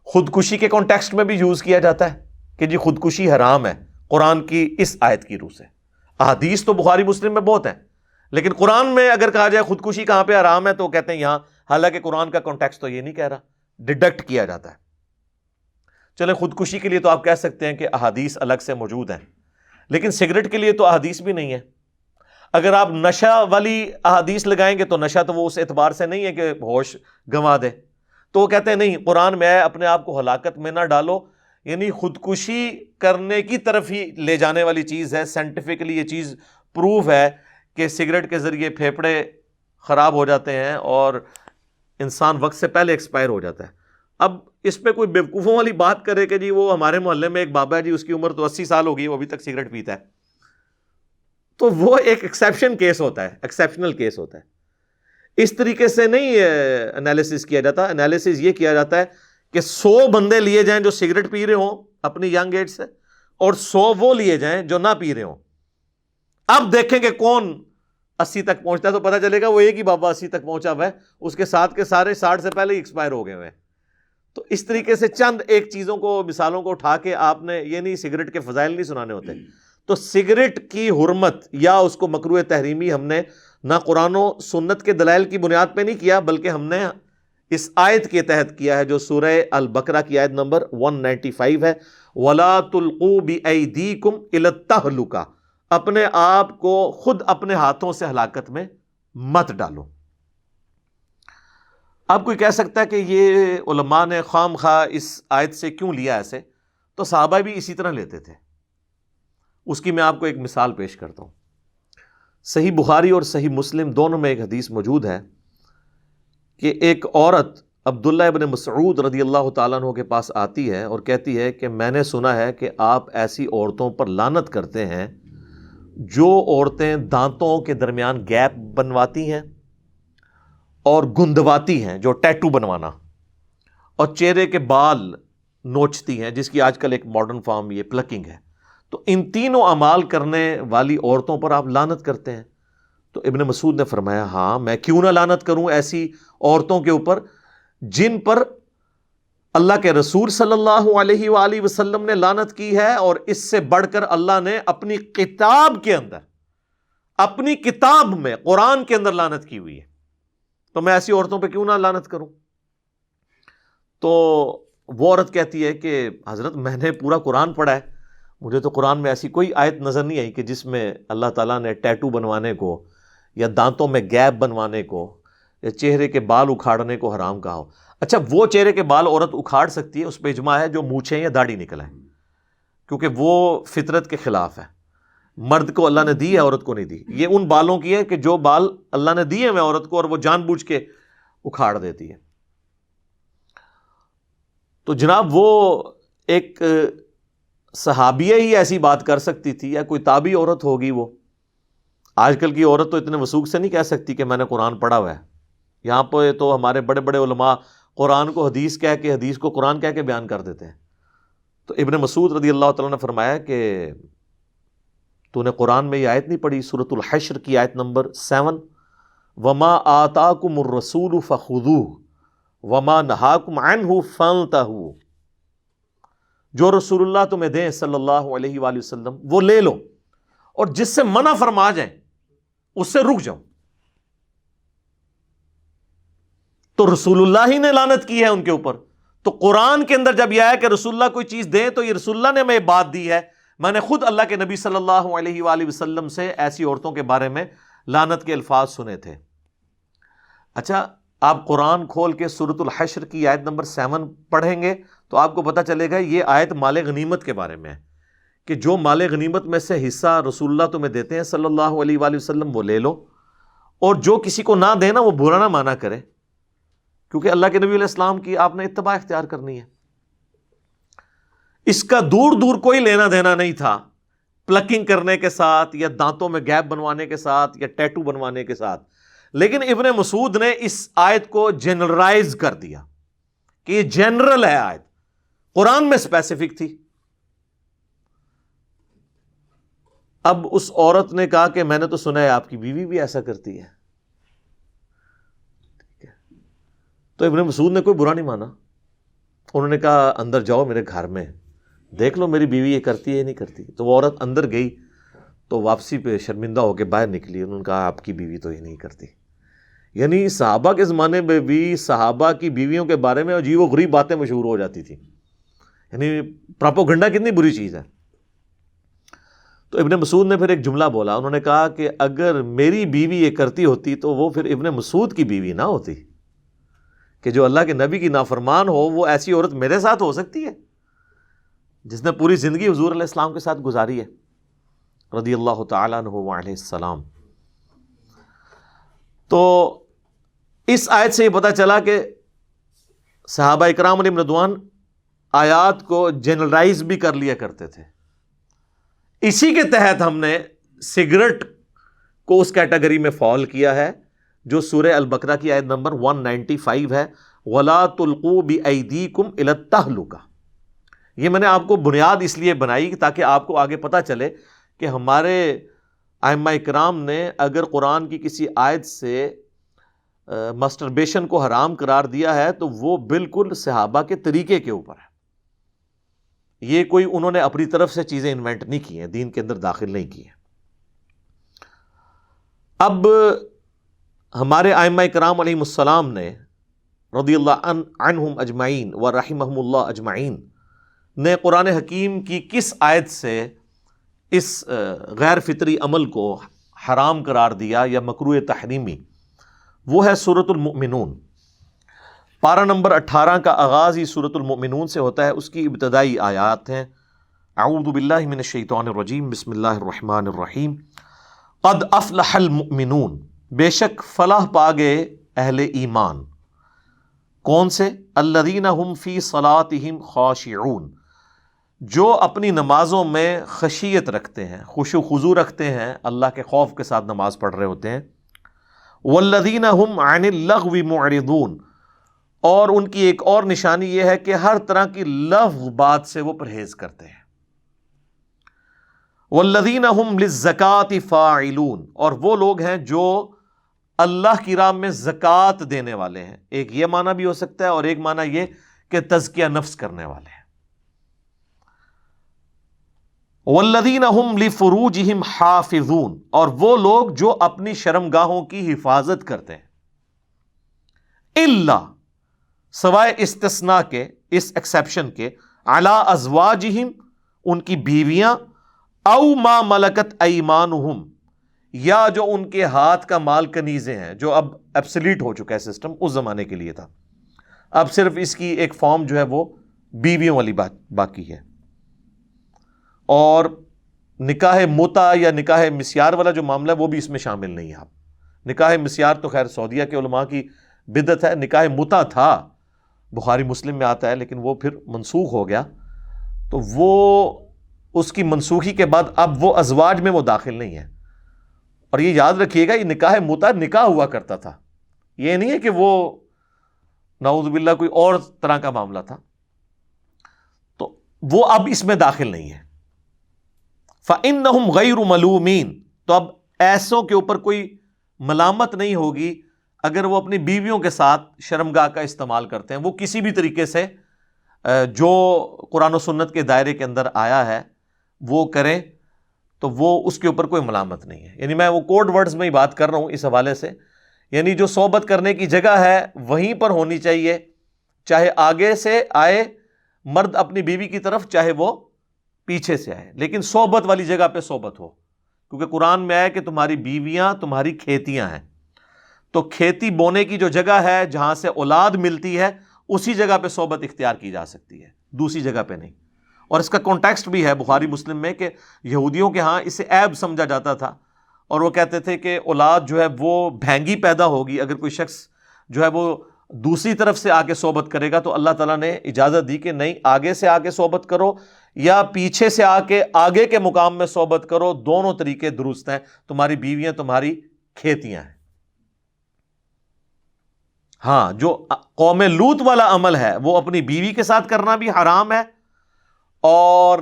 خودکشی کے کانٹیکسٹ میں بھی یوز کیا جاتا ہے کہ جی خودکشی حرام ہے قرآن کی اس آیت کی روح سے. احادیث تو بخاری مسلم میں بہت ہیں، لیکن قرآن میں اگر کہا جائے خودکشی کہاں پہ حرام ہے تو کہتے ہیں یہاں، حالانکہ قرآن کا کانٹیکسٹ تو یہ نہیں کہہ رہا، ڈیڈکٹ کیا جاتا ہے. چلیں خودکشی کے لیے تو آپ کہہ سکتے ہیں کہ احادیث الگ سے موجود ہیں، لیکن سگریٹ کے لیے تو احادیث بھی نہیں ہے. اگر آپ نشہ والی احادیث لگائیں گے تو نشہ تو وہ اس اعتبار سے نہیں ہے کہ ہوش گنوا دے، تو وہ کہتے ہیں نہیں، قرآن میں ہے اپنے آپ کو ہلاکت میں نہ ڈالو، یعنی خودکشی کرنے کی طرف ہی لے جانے والی چیز ہے. سائنٹیفکلی یہ چیز پروف ہے کہ سگریٹ کے ذریعے پھیپھڑے خراب ہو جاتے ہیں اور انسان وقت سے پہلے ایکسپائر ہو جاتا ہے. اب اس پہ کوئی بیوقوفوں والی بات کرے کہ جی وہ ہمارے محلے میں ایک بابا ہے جی، اس کی عمر تو 80 سال ہو گئی، وہ ابھی تک سگریٹ پیتا ہے، تو وہ ایک ایکسیپشن کیس ہوتا ہے، ایکسیپشنل کیس ہوتا ہے. اس طریقے سے نہیں انالیسس کیا جاتا. انالیسس یہ کیا جاتا ہے کہ 100 بندے لیے جائیں جو سگریٹ پی رہے ہوں اپنی ینگ ایج سے، اور 100 وہ لیے جائیں جو نہ پی رہے ہوں. اب دیکھیں کہ کون 80 تک پہنچتا ہے، تو پتہ چلے گا وہ ایک ہی بابا 80 تک پہنچا ہوا ہے، اس کے ساتھ کے سارے 60 سے پہلے ہی ایکسپائر ہو گئے ہوئے ہیں. تو اس طریقے سے چند ایک چیزوں کو، مثالوں کو اٹھا کے آپ نے یہ نہیں سگریٹ کے فضائل نہیں سنانے ہوتے. تو سگریٹ کی حرمت یا اس کو مکروہ تحریمی ہم نے نہ قرآن و سنت کے دلائل کی بنیاد پہ نہیں کیا، بلکہ ہم نے اس آیت کے تحت کیا ہے جو سورہ البقرہ کی آیت نمبر 195 ہے، وَلَا تُلْقُوا بِأَيْدِيكُمْ إِلَى التَّهْلُكَةِ، اپنے آپ کو خود اپنے ہاتھوں سے ہلاکت میں مت ڈالو. اب کوئی کہہ سکتا ہے کہ یہ علماء نے خام خواہ اس آیت سے کیوں لیا ایسے؟ تو صحابہ بھی اسی طرح لیتے تھے. اس کی میں آپ کو ایک مثال پیش کرتا ہوں. صحیح بخاری اور صحیح مسلم دونوں میں ایک حدیث موجود ہے کہ ایک عورت عبداللہ ابن مسعود رضی اللہ تعالیٰ عنہ کے پاس آتی ہے اور کہتی ہے کہ میں نے سنا ہے کہ آپ ایسی عورتوں پر لعنت کرتے ہیں جو عورتیں دانتوں کے درمیان گیپ بنواتی ہیں اور گندواتی ہیں، جو ٹیٹو بنوانا، اور چہرے کے بال نوچتی ہیں، جس کی آج کل ایک ماڈرن فارم یہ پلکنگ ہے. تو ان تینوں اعمال کرنے والی عورتوں پر آپ لعنت کرتے ہیں. تو ابن مسعود نے فرمایا ہاں، میں کیوں نہ لعنت کروں ایسی عورتوں کے اوپر جن پر اللہ کے رسول صلی اللہ علیہ وآلہ وسلم نے لعنت کی ہے، اور اس سے بڑھ کر اللہ نے اپنی کتاب کے اندر، اپنی کتاب میں قرآن کے اندر لعنت کی ہوئی ہے. تو میں ایسی عورتوں پہ کیوں نہ لعنت کروں؟ تو وہ عورت کہتی ہے کہ حضرت میں نے پورا قرآن پڑھا ہے، مجھے تو قرآن میں ایسی کوئی آیت نظر نہیں آئی کہ جس میں اللہ تعالیٰ نے ٹیٹو بنوانے کو یا دانتوں میں گیپ بنوانے کو یا چہرے کے بال اکھاڑنے کو حرام کہا ہو. اچھا، وہ چہرے کے بال عورت اکھاڑ سکتی ہے، اس پہ اجماع ہے، جو مونچھیں یا داڑھی نکل آئے، کیونکہ وہ فطرت کے خلاف ہے. مرد کو اللہ نے دی ہے، عورت کو نہیں دی. یہ ان بالوں کی ہے کہ جو بال اللہ نے دیے ہیں عورت کو اور وہ جان بوجھ کے اکھاڑ دیتی ہے. تو جناب وہ ایک صحابیہ ہی ایسی بات کر سکتی تھی، یا کوئی تابعی عورت ہوگی. وہ آج کل کی عورت تو اتنے وثوق سے نہیں کہہ سکتی کہ میں نے قرآن پڑھا ہوا ہے. یہاں پہ تو ہمارے بڑے بڑے علماء قرآن کو حدیث کہہ کے، حدیث کو قرآن کہہ کے بیان کر دیتے ہیں. تو ابن مسعود رضی اللہ تعالیٰ نے فرمایا کہ تو نے قرآن میں یہ آیت نہیں پڑھی، سورۃ الحشر کی آیت نمبر 7، وَمَا آتَاكُمُ الرَّسُولُ فَخُذُوهُ وَمَا نَهَاكُمْ عَنْهُ فَانْتَهُوا، جو رسول اللہ تمہیں دیں صلی اللہ علیہ وآلہ وسلم وہ لے لو، اور جس سے منع فرما جائیں اس سے رک جاؤ. تو رسول اللہ ہی نے لعنت کی ہے ان کے اوپر. تو قرآن کے اندر جب یہ آیا کہ رسول اللہ کوئی چیز دیں تو یہ رسول اللہ نے ہمیں بات دی ہے. میں نے خود اللہ کے نبی صلی اللہ علیہ وآلہ وسلم سے ایسی عورتوں کے بارے میں لعنت کے الفاظ سنے تھے. اچھا آپ قرآن کھول کے سورۃ الحشر کی آیت نمبر 7 پڑھیں گے تو آپ کو پتہ چلے گا یہ آیت مال غنیمت کے بارے میں ہے کہ جو مال غنیمت میں سے حصہ رسول اللہ تمہیں دیتے ہیں صلی اللہ علیہ وآلہ وسلم وہ لے لو, اور جو کسی کو نہ دینا وہ برا نہ مانا کرے, کیونکہ اللہ کے نبی علیہ السلام کی آپ نے اتباع اختیار کرنی ہے. اس کا دور دور کوئی لینا دینا نہیں تھا پلکنگ کرنے کے ساتھ یا دانتوں میں گیپ بنوانے کے ساتھ یا ٹیٹو بنوانے کے ساتھ. لیکن ابن مسعود نے اس آیت کو جنرلائز کر دیا کہ یہ جنرل ہے آیت, قرآن میں اسپیسیفک تھی. اب اس عورت نے کہا کہ میں نے تو سنا ہے آپ کی بیوی بھی ایسا کرتی ہے. تو ابن مسعود نے کوئی برا نہیں مانا. انہوں نے کہا اندر جاؤ میرے گھر میں, دیکھ لو میری بیوی یہ کرتی ہے یا نہیں کرتی. تو وہ عورت اندر گئی تو واپسی پہ شرمندہ ہو کے باہر نکلی. انہوں نے کہا آپ کی بیوی تو یہ نہیں کرتی. یعنی صحابہ کے زمانے میں بھی صحابہ کی بیویوں کے بارے میں عجیب و غریب باتیں مشہور ہو جاتی تھیں. یعنی پراپوگنڈا کتنی بری چیز ہے. تو ابن مسعود نے پھر ایک جملہ بولا. انہوں نے کہا کہ اگر میری بیوی یہ کرتی ہوتی تو وہ پھر ابن مسعود کی بیوی نہ ہوتی, کہ جو اللہ کے نبی کی نافرمان ہو وہ ایسی عورت میرے ساتھ ہو سکتی ہے جس نے پوری زندگی حضور علیہ السلام کے ساتھ گزاری ہے رضی اللہ تعالیٰ عنہ وعلیہ السلام. تو اس آیت سے یہ پتہ چلا کہ صحابہ اکرام علیہم رضوان آیات کو جنرلائز بھی کر لیا کرتے تھے. اسی کے تحت ہم نے سگریٹ کو اس کیٹیگری میں فال کیا ہے جو سورہ البقرہ کی آیت نمبر 195 ہے, وَلَا تُلْقُوا بِأَيْدِيكُمْ إِلَى التَّهْلُكَةِ. یہ میں نے آپ کو بنیاد اس لیے بنائی تاکہ آپ کو آگے پتہ چلے کہ ہمارے ائمہ اکرام نے اگر قرآن کی کسی آیت سے مسٹربیشن کو حرام قرار دیا ہے تو وہ بالکل صحابہ کے طریقے کے اوپر ہے. یہ کوئی انہوں نے اپنی طرف سے چیزیں انوینٹ نہیں کی ہیں, دین کے اندر داخل نہیں کی ہیں. اب ہمارے ائمہ اکرام علیہم السلام نے رضی اللہ عنہم اجمعین و رحمہم اللہ اجمعین نے قرآن حکیم کی کس آیت سے اس غیر فطری عمل کو حرام قرار دیا یا مکروہ تحریمی, وہ ہے سورۃ المؤمنون. پارہ نمبر 18 کا آغاز ہی سورۃ المؤمنون سے ہوتا ہے. اس کی ابتدائی آیات ہیں اعوذ باللہ من الشیطان الرجیم بسم اللہ الرحمن الرحیم قد افلح المؤمنون, بے شک فلاح پا گئے اہل ایمان. کون سے؟ الذین هم فی صلاتہم خاشعون, جو اپنی نمازوں میں خشیت رکھتے ہیں, خشوع خضوع رکھتے ہیں, اللہ کے خوف کے ساتھ نماز پڑھ رہے ہوتے ہیں. والذین هم عن اللغو معرضون, اور ان کی ایک اور نشانی یہ ہے کہ ہر طرح کی لغو بات سے وہ پرہیز کرتے ہیں. والذین هم للزکاۃ فاعلون, اور وہ لوگ ہیں جو اللہ کی راہ میں زکوٰۃ دینے والے ہیں. ایک یہ معنی بھی ہو سکتا ہے اور ایک معنی یہ کہ تزکیہ نفس کرنے والے ہیں. والذین هم لفروجہم حافظون, اور وہ لوگ جو اپنی شرمگاہوں کی حفاظت کرتے ہیں. الا, سوائے استثناء کے, اس ایکسیپشن کے, علی ازواجہم, ان کی بیویاں, او ما ملکت ایمانہم, یا جو ان کے ہاتھ کا مال کنیزیں ہیں, جو اب ایبسلیٹ ہو چکا ہے سسٹم, اس زمانے کے لیے تھا. اب صرف اس کی ایک فارم جو ہے وہ بیویوں والی بات باقی ہے. اور نکاح متع یا نکاح مسیار والا جو معاملہ ہے وہ بھی اس میں شامل نہیں ہے. اب نکاح مسیار تو خیر سعودیہ کے علماء کی بدعت ہے. نکاح متع تھا, بخاری مسلم میں آتا ہے, لیکن وہ پھر منسوخ ہو گیا. تو وہ اس کی منسوخی کے بعد اب وہ ازواج میں وہ داخل نہیں ہے. اور یہ یاد رکھیے گا, یہ نکاح متع نکاح ہوا کرتا تھا, یہ نہیں ہے کہ وہ نعوذ باللہ کوئی اور طرح کا معاملہ تھا. تو وہ اب اس میں داخل نہیں ہے. فَإِنَّهُمْ غَيْرُ مَلُومِينَ, تو اب ایسوں کے اوپر کوئی ملامت نہیں ہوگی اگر وہ اپنی بیویوں کے ساتھ شرمگاہ کا استعمال کرتے ہیں. وہ کسی بھی طریقے سے جو قرآن و سنت کے دائرے کے اندر آیا ہے وہ کریں تو وہ اس کے اوپر کوئی ملامت نہیں ہے. یعنی میں وہ کوڈ ورڈز میں ہی بات کر رہا ہوں اس حوالے سے یعنی جو صحبت کرنے کی جگہ ہے وہیں پر ہونی چاہیے، چاہے آگے سے آئے مرد اپنی بیوی کی طرف، چاہے وہ پیچھے سے آئے، لیکن صحبت والی جگہ پہ صحبت ہو، کیونکہ قرآن میں آیا کہ تمہاری بیویاں تمہاری کھیتیاں ہیں، تو کھیتی بونے کی جو جگہ ہے جہاں سے اولاد ملتی ہے اسی جگہ پہ صحبت اختیار کی جا سکتی ہے، دوسری جگہ پہ نہیں۔ اور اس کا کانٹیکسٹ بھی ہے بخاری مسلم میں کہ یہودیوں کے ہاں اسے عیب سمجھا جاتا تھا، اور وہ کہتے تھے کہ اولاد جو ہے وہ بھینگی پیدا ہوگی اگر کوئی شخص جو ہے وہ دوسری طرف سے آ کے صحبت کرے گا، تو اللہ تعالیٰ نے اجازت دی کہ نہیں، آگے سے آ کے صحبت کرو یا پیچھے سے آ کے آگے کے مقام میں صحبت کرو، دونوں طریقے درست ہیں، تمہاری بیویاں تمہاری کھیتیاں ہیں۔ ہاں، جو قوم لوط والا عمل ہے وہ اپنی بیوی کے ساتھ کرنا بھی حرام ہے، اور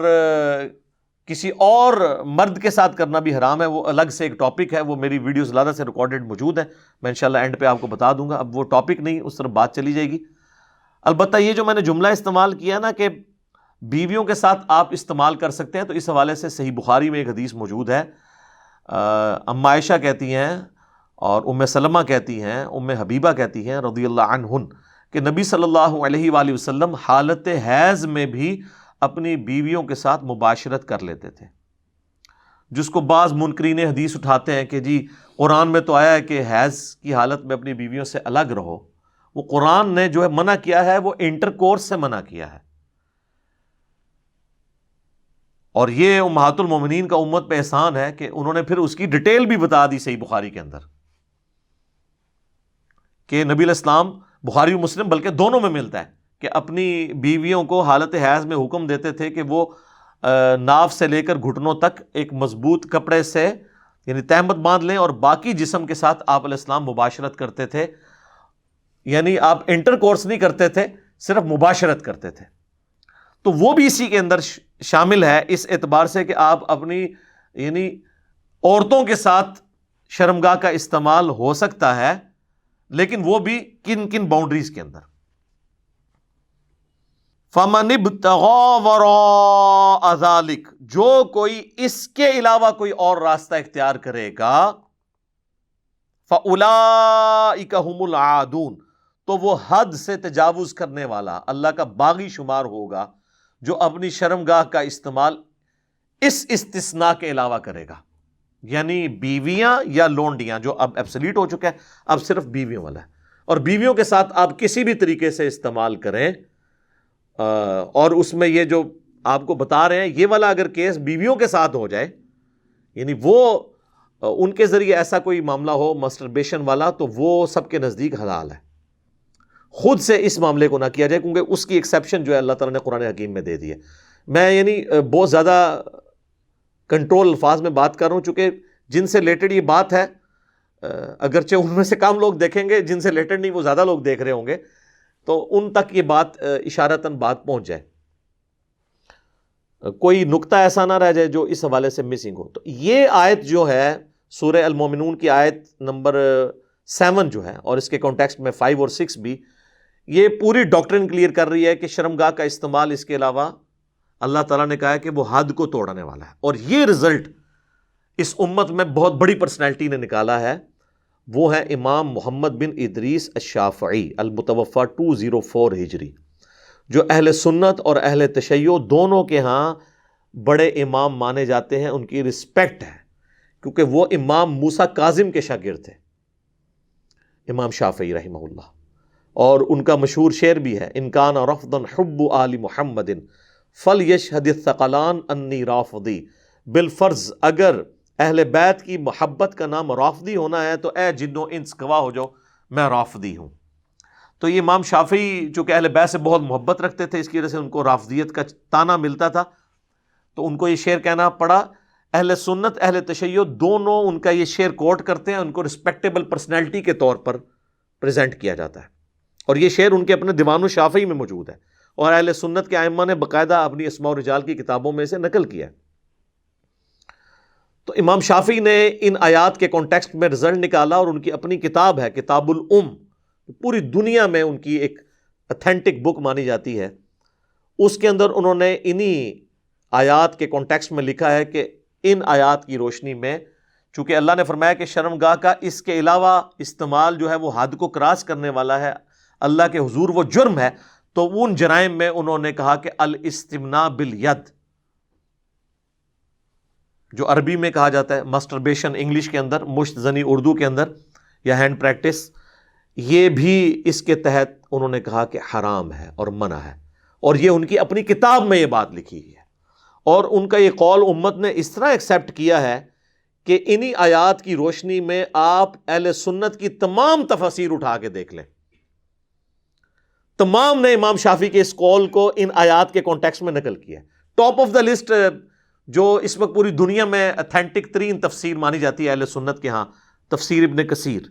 کسی اور مرد کے ساتھ کرنا بھی حرام ہے، وہ الگ سے ایک ٹاپک ہے، وہ میری ویڈیوز زیادہ سے ریکارڈڈ موجود ہیں، میں انشاءاللہ اینڈ پہ آپ کو بتا دوں گا، اب وہ ٹاپک نہیں، اس طرف بات چلی جائے گی۔ البتہ یہ جو میں نے جملہ استعمال کیا نا کہ بیویوں کے ساتھ آپ استعمال کر سکتے ہیں، تو اس حوالے سے صحیح بخاری میں ایک حدیث موجود ہے، ام عائشہ کہتی ہیں اور ام سلمہ کہتی ہیں، ام حبیبہ کہتی ہیں رضی اللہ عنہن کہ نبی صلی اللہ علیہ وآلہ وسلم حالت حیض میں بھی اپنی بیویوں کے ساتھ مباشرت کر لیتے تھے، جس کو بعض منکرین حدیث اٹھاتے ہیں کہ جی قرآن میں تو آیا ہے کہ حیض کی حالت میں اپنی بیویوں سے الگ رہو، وہ قرآن نے جو ہے منع کیا ہے وہ انٹر کورس سے منع کیا ہے، اور یہ امہات المومنین کا امت پہ احسان ہے کہ انہوں نے پھر اس کی ڈیٹیل بھی بتا دی صحیح بخاری کے اندر کہ نبی علیہ السلام، بخاری و مسلم بلکہ دونوں میں ملتا ہے کہ اپنی بیویوں کو حالت حیض میں حکم دیتے تھے کہ وہ ناف سے لے کر گھٹنوں تک ایک مضبوط کپڑے سے یعنی تہمت باندھ لیں، اور باقی جسم کے ساتھ آپ علیہ السلام مباشرت کرتے تھے، یعنی آپ انٹر کورس نہیں کرتے تھے، صرف مباشرت کرتے تھے، تو وہ بھی اسی کے اندر شامل ہے، اس اعتبار سے کہ آپ اپنی یعنی عورتوں کے ساتھ شرمگاہ کا استعمال ہو سکتا ہے، لیکن وہ بھی کن کن باؤنڈریز کے اندر۔ فَمَنِ ابْتَغَىٰ وَرَاءَ ذَلِكَ، جو کوئی اس کے علاوہ کوئی اور راستہ اختیار کرے گا، فَأُولَٰئِكَ هُمُ الْعَادُونَ، تو وہ حد سے تجاوز کرنے والا اللہ کا باغی شمار ہوگا، جو اپنی شرمگاہ کا استعمال اس استثناء کے علاوہ کرے گا، یعنی بیویاں یا لونڈیاں، جو اب ایبسلیٹ ہو چکا ہے، اب صرف بیویوں والا ہے، اور بیویوں کے ساتھ آپ کسی بھی طریقے سے استعمال کریں، اور اس میں یہ جو آپ کو بتا رہے ہیں یہ والا اگر کیس بیویوں کے ساتھ ہو جائے، یعنی وہ ان کے ذریعے ایسا کوئی معاملہ ہو مسٹربیشن والا، تو وہ سب کے نزدیک حلال ہے، خود سے اس معاملے کو نہ کیا جائے، کیونکہ اس کی ایکسیپشن جو ہے اللہ تعالیٰ نے قرآن حکیم میں دے دی ہے۔ میں یعنی بہت زیادہ کنٹرول الفاظ میں بات کر رہا ہوں، چونکہ جن سے ریلیٹڈ یہ بات ہے، اگرچہ ان میں سے کم لوگ دیکھیں گے، جن سے ریلیٹڈ نہیں وہ زیادہ لوگ دیکھ رہے ہوں گے، تو ان تک یہ بات اشارتاً بات پہنچ جائے، کوئی نقطہ ایسا نہ رہ جائے جو اس حوالے سے مسنگ ہو۔ تو یہ آیت جو ہے سورہ المومنون کی آیت نمبر 7 جو ہے، اور اس کے کانٹیکسٹ میں 5 اور 6 بھی، یہ پوری ڈاکٹرن کلیئر کر رہی ہے کہ شرمگاہ کا استعمال اس کے علاوہ اللہ تعالیٰ نے کہا ہے کہ وہ حد کو توڑنے والا ہے، اور یہ رزلٹ اس امت میں بہت بڑی پرسنالٹی نے نکالا ہے، وہ ہے امام محمد بن ادریس الشافعی المتوفی 204 ہجری، جو اہل سنت اور اہل تشیع دونوں کے ہاں بڑے امام مانے جاتے ہیں، ان کی رسپیکٹ ہے، کیونکہ وہ امام موسیٰ کاظم کے شاگرد تھے، امام شافعی رحمہ اللہ، اور ان کا مشہور شعر بھی ہے، ان کان رفضا حب آل محمد فلیشہد الثقلان انی رافضی، بالفرض اگر اہل بیت کی محبت کا نام رافضی ہونا ہے تو اے جنو انس گواہ ہو جاؤ میں رافضی ہوں۔ تو یہ امام شافعی چونکہ اہل بیت سے بہت محبت رکھتے تھے، اس کی وجہ سے ان کو رافضیت کا تانا ملتا تھا، تو ان کو یہ شعر کہنا پڑا۔ اہل سنت اہل تشیع دونوں ان کا یہ شعر کوٹ کرتے ہیں، ان کو رسپیکٹیبل پرسنالٹی کے طور پر پریزنٹ کیا جاتا ہے، اور یہ شعر ان کے اپنے دیوان الشافعی میں موجود ہے، اور اہل سنت کے ائمہ نے باقاعدہ اپنی اسماء و رجال کی کتابوں میں سے نقل کیا ہے۔ تو امام شافعی نے ان آیات کے کانٹیکسٹ میں رزلٹ نکالا، اور ان کی اپنی کتاب ہے کتاب الام، پوری دنیا میں ان کی ایک اتھینٹک بک مانی جاتی ہے، اس کے اندر انہوں نے انہی آیات کے کانٹیکسٹ میں لکھا ہے کہ ان آیات کی روشنی میں چونکہ اللہ نے فرمایا کہ شرمگاہ کا اس کے علاوہ استعمال جو ہے وہ حد کو کراس کرنے والا ہے، اللہ کے حضور وہ جرم ہے، تو ان جرائم میں انہوں نے کہا کہ الاستمناء بالید، جو عربی میں کہا جاتا ہے مسٹربیشن انگلش کے اندر، مشت زنی اردو کے اندر، یا ہینڈ پریکٹس، یہ بھی اس کے تحت انہوں نے کہا کہ حرام ہے اور منع ہے، اور یہ ان کی اپنی کتاب میں یہ بات لکھی ہے، اور ان کا یہ قول امت نے اس طرح ایکسیپٹ کیا ہے کہ انہی آیات کی روشنی میں آپ اہل سنت کی تمام تفاسیر اٹھا کے دیکھ لیں، تمام نے امام شافعی کے اس قول کو ان آیات کے کانٹیکسٹ میں نقل کیا ہے۔ ٹاپ آف دا لسٹ جو اس وقت پوری دنیا میں اتھینٹک ترین تفسیر مانی جاتی ہے اہل سنت کے ہاں، تفسیر ابن کثیر،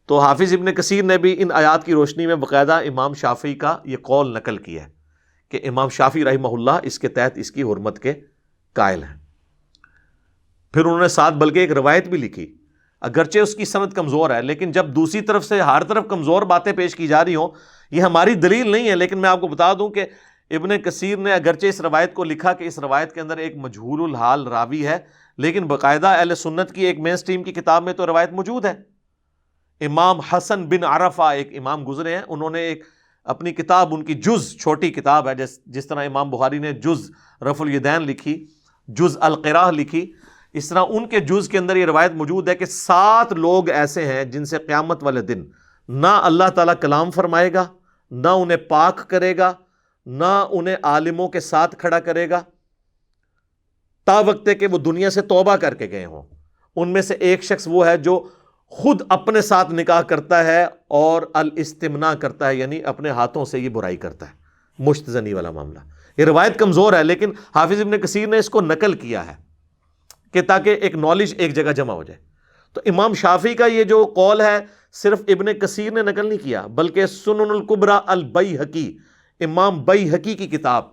تو حافظ ابن کثیر نے بھی ان آیات کی روشنی میں باقاعدہ امام شافعی کا یہ قول نقل کیا ہے کہ امام شافعی رحمہ اللہ اس کے تحت اس کی حرمت کے قائل ہیں۔ پھر انہوں نے ساتھ بلکہ ایک روایت بھی لکھی، اگرچہ اس کی سند کمزور ہے، لیکن جب دوسری طرف سے ہر طرف کمزور باتیں پیش کی جا رہی ہوں، یہ ہماری دلیل نہیں ہے، لیکن میں آپ کو بتا دوں کہ ابن کثیر نے اگرچہ اس روایت کو لکھا کہ اس روایت کے اندر ایک مجہول الحال راوی ہے، لیکن باقاعدہ اہل سنت کی ایک مین سٹریم کی کتاب میں تو روایت موجود ہے۔ امام حسن بن عرفہ ایک امام گزرے ہیں، انہوں نے ایک اپنی کتاب، ان کی جز چھوٹی کتاب ہے، جس طرح امام بخاری نے جز رفع الیدین لکھی، جز القراء لکھی، اس طرح ان کے جز کے اندر یہ روایت موجود ہے کہ 7 لوگ ایسے ہیں جن سے قیامت والے دن نہ اللہ تعالیٰ کلام فرمائے گا، نہ انہیں پاک کرے گا، نہ انہیں عالموں کے ساتھ کھڑا کرے گا، تا وقت کہ وہ دنیا سے توبہ کر کے گئے ہوں۔ ان میں سے ایک شخص وہ ہے جو خود اپنے ساتھ نکاح کرتا ہے اور الاستمناء کرتا ہے، یعنی اپنے ہاتھوں سے یہ برائی کرتا ہے، مشت زنی والا معاملہ۔ یہ روایت کمزور ہے، لیکن حافظ ابن کثیر نے اس کو نقل کیا ہے کہ تاکہ ایک نالج ایک جگہ جمع ہو جائے۔ تو امام شافعی کا یہ جو قول ہے صرف ابن کثیر نے نقل نہیں کیا، بلکہ سنن الکبریٰ البیہقی، امام بیہقی کی کتاب،